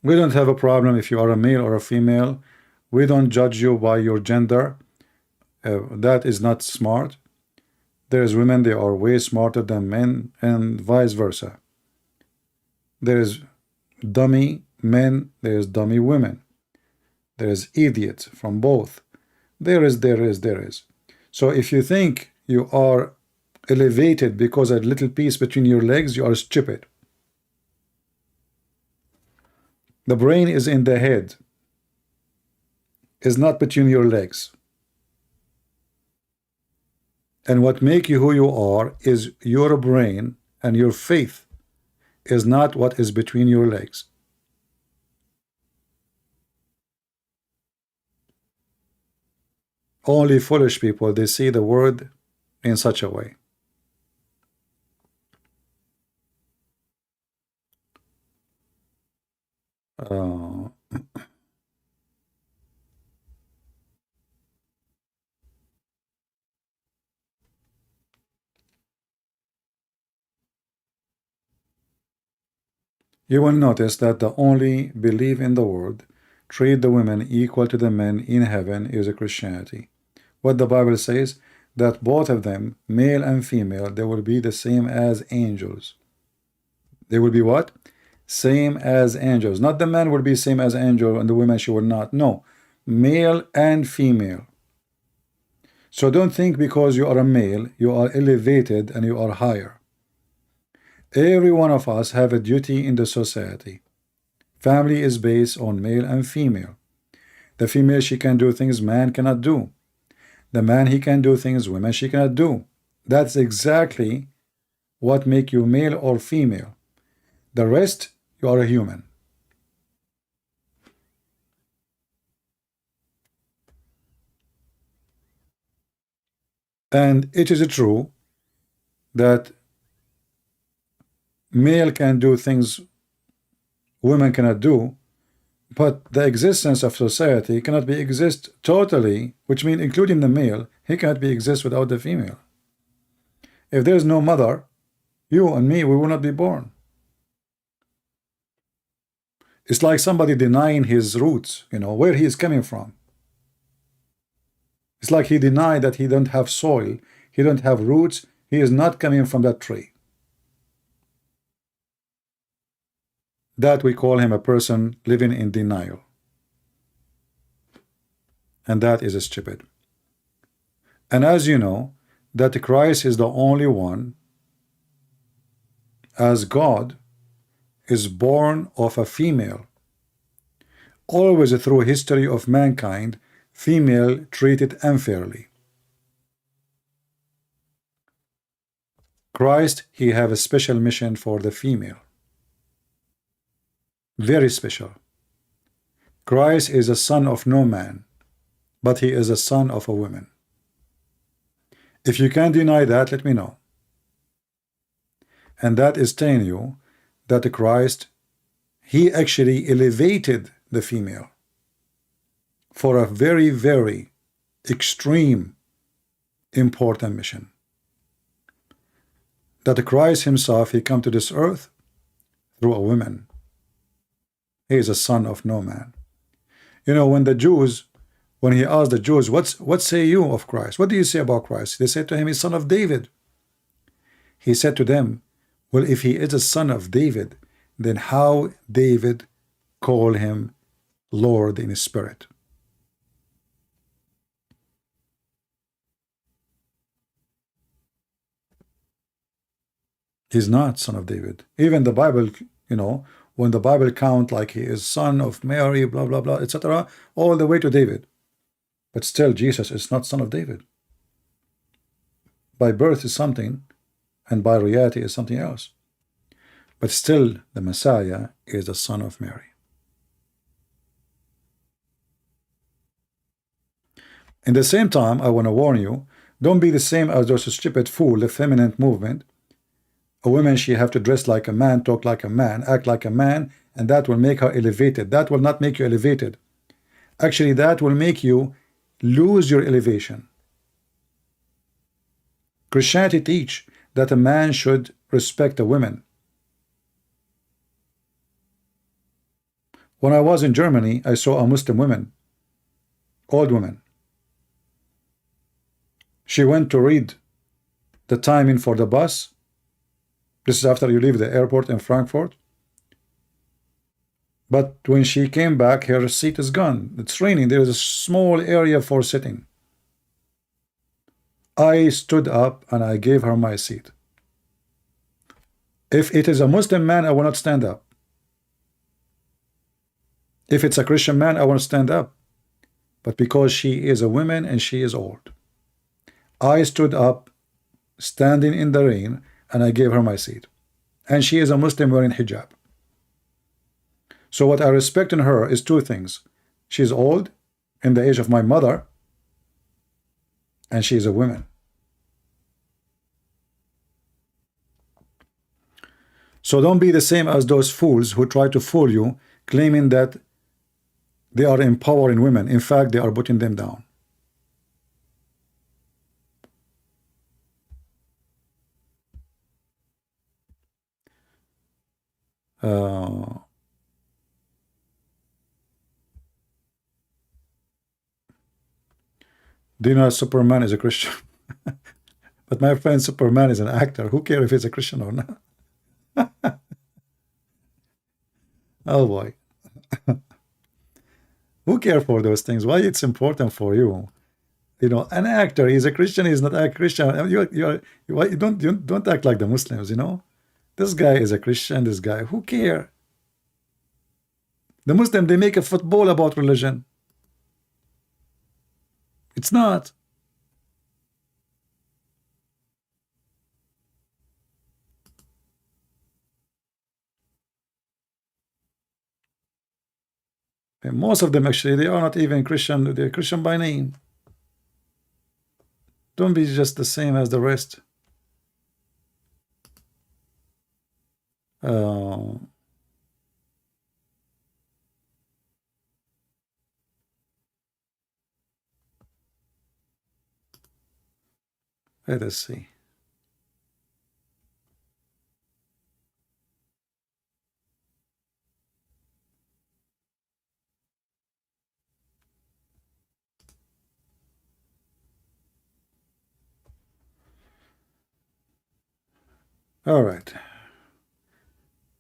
We don't have a problem if you are a male or a female. We don't judge you by your gender. That is not smart. There's women, they are way smarter than men, and vice versa. There's dummy men, there's dummy women. There's idiots from both. There is. So if you think you are elevated because a little piece between your legs, you are stupid. The brain is in the head, is not between your legs. And what make you who you are is your brain, and your faith is not what is between your legs. Only foolish people, they see the word in such a way. Uh, You will notice that the only belief in the world, treat the women equal to the men in heaven, is a Christianity. What the Bible says, that both of them, male and female, they will be the same as angels. They will be what? Same as angels. Not the man will be same as angel and the woman she will not. No, male and female. So don't think because you are a male, you are elevated and you are higher. Every one of us have a duty in the society. Family is based on male and female. The female, she can do things man cannot do. The man, he can do things women she cannot do. That's exactly what make you male or female. The rest, you are a human. And it is true that male can do things women cannot do, but the existence of society cannot be exist totally, which means including the male, he cannot be exist without the female. If there is no mother, you and me, we will not be born. It's like somebody denying his roots, where he is coming from. It's like he denied that he don't have soil, he don't have roots, he is not coming from that tree. That we call him a person living in denial. And that is stupid. And as you know, that Christ is the only one, as God, is born of a female. Always through history of mankind, female treated unfairly. Christ, he have a special mission for the female. Very special. Christ is a son of no man, but he is a son of a woman. If you can deny that, let me know. And that is telling you that Christ, he actually elevated the female for a very, very extreme important mission. That Christ himself, he come to this earth through a woman. He is a son of no man. When the Jews, when he asked the Jews, what say you of Christ? What do you say about Christ? They said to him, he's son of David. He said to them, well, if he is a son of David, then how David call him Lord in his spirit? He's not son of David. Even the Bible, when the Bible count like he is son of Mary, blah, blah, blah, etc., all the way to David. But still, Jesus is not son of David. By birth is something, and by reality is something else. But still, the Messiah is the son of Mary. In the same time, I want to warn you, don't be the same as those stupid fool, the feminine movement. A woman, she have to dress like a man, talk like a man, act like a man, and that will make her elevated. That will not make you elevated. Actually, that will make you lose your elevation. Christianity teach that a man should respect a woman. When I was in Germany, I saw a Muslim woman, old woman. She went to read the timing for the bus. This is after you leave the airport in Frankfurt. But when she came back, her seat is gone. It's raining. There is a small area for sitting. I stood up and I gave her my seat. If it is a Muslim man, I will not stand up. If it's a Christian man, I want to stand up. But because she is a woman and she is old, I stood up, standing in the rain, and I gave her my seat. And she is a Muslim wearing hijab. So what I respect in her is two things. She's old, in the age of my mother, and she is a woman. So don't be the same as those fools who try to fool you, claiming that they are empowering women. In fact, they are putting them down. Do you know Superman is a Christian? But my friend, Superman is an actor. Who cares if he's a Christian or not? Oh boy. Who cares for those things? Why it's important for you? An actor, he's a Christian, he's not a Christian. You don't act like the Muslims, This guy is a Christian, this guy. Who care? The Muslim, they make a football about religion. It's not. Most of them actually, they are not even Christian. They're Christian by name. Don't be just the same as the rest. Uh, Let us see. All right.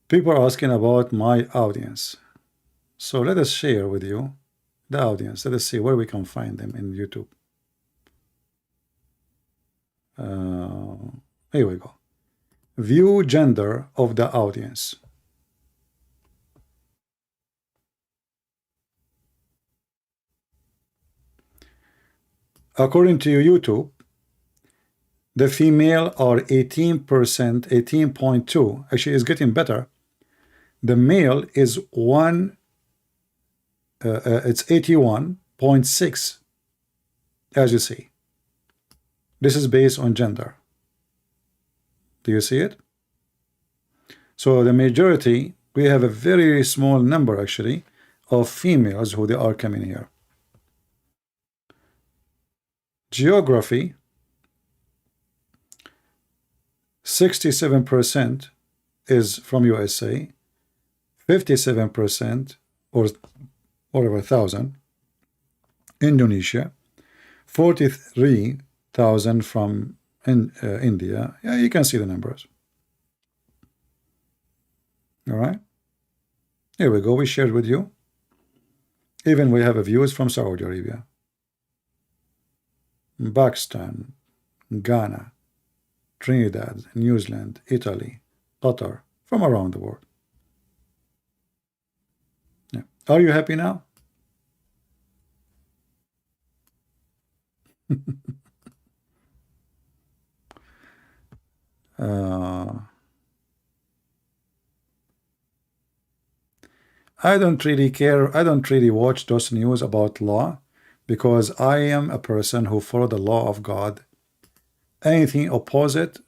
People are asking about my audience. So let us share with you the audience. Let us see where we can find them in YouTube. Here we go. View gender of the audience. According to YouTube, the female are 18%, 18.2. Actually, it's getting better. The male is it's 81.6, as you see. This is based on gender. Do you see it? So the majority, we have a very small number actually of females who they are coming here. Geography, 67% is from USA, 57% or over 1,000 Indonesia, 43,000 from India. Yeah, you can see the numbers. All right, here we go. We shared with you. Even we have a views from Saudi Arabia, Pakistan, Ghana, Trinidad, New Zealand, Italy, Qatar, from around the world. Yeah. Are you happy now? I don't really care. I don't really watch those news about law because I am a person who follow the law of God. Anything opposite,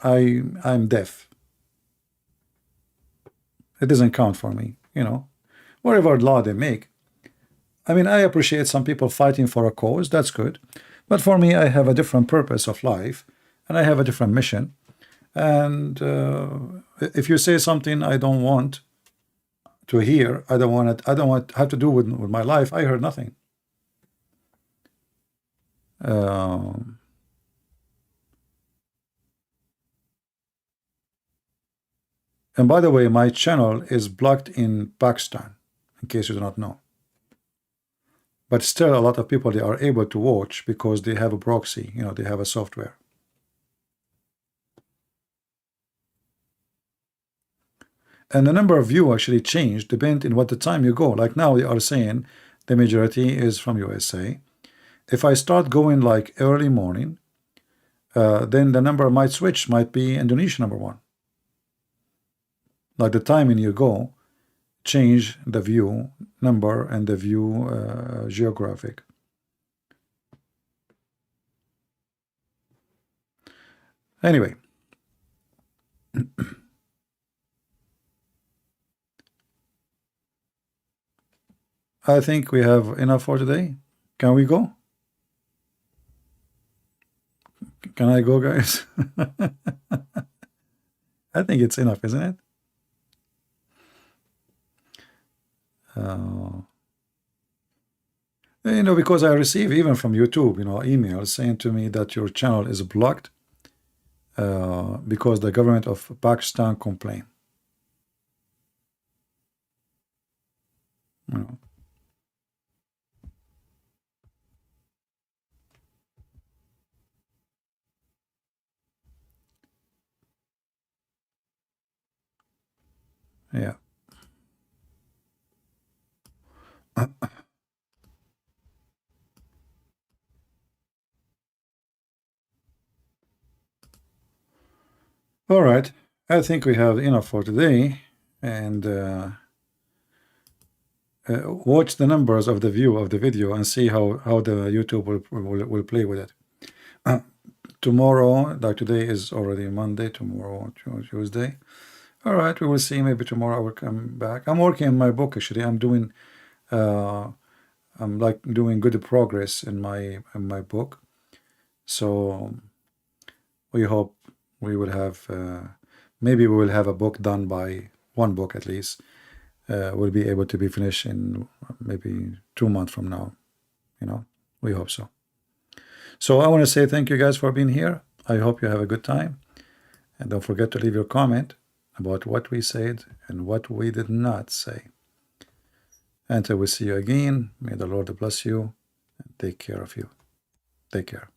I'm deaf. It doesn't count for me, you know. Whatever law they make. I mean, I appreciate some people fighting for a cause. That's good. But for me, I have a different purpose of life, and I have a different mission. And if you say something I don't want to hear, I don't want it. I don't want to have to do with my life. I heard nothing. And by the way, my channel is blocked in Pakistan, in case you do not know. But still, a lot of people, they are able to watch because they have a proxy. You know, they have a software. And the number of view actually changed depending on what the time you go. Like now, they are saying the majority is from USA. If I start going like early morning, then the number might switch, might be Indonesia #1. Like the timing you go, change the view number and the view geographic. Anyway. I think we have enough for today. Can we go? Can I go, guys? I think it's enough, isn't it? You know, because I receive even from YouTube, you know, emails saying to me that your channel is blocked because the government of Pakistan complained. You know. Yeah. All right. I think we have enough for today. And watch the numbers of the view of the video and see how the YouTube will play with it. Tomorrow, like today is already Monday, tomorrow Tuesday. All right, we will see. Maybe tomorrow I will come back. I'm working on my book actually. I'm like doing good progress in my book. So we hope we will have maybe we will have a book done by one book at least. Will be able to be finished in maybe 2 months from now. We hope so. So I want to say thank you guys for being here. I hope you have a good time. And don't forget to leave your comment about what we said and what we did not say. Until we see you again, may the Lord bless you and take care of you. Take care.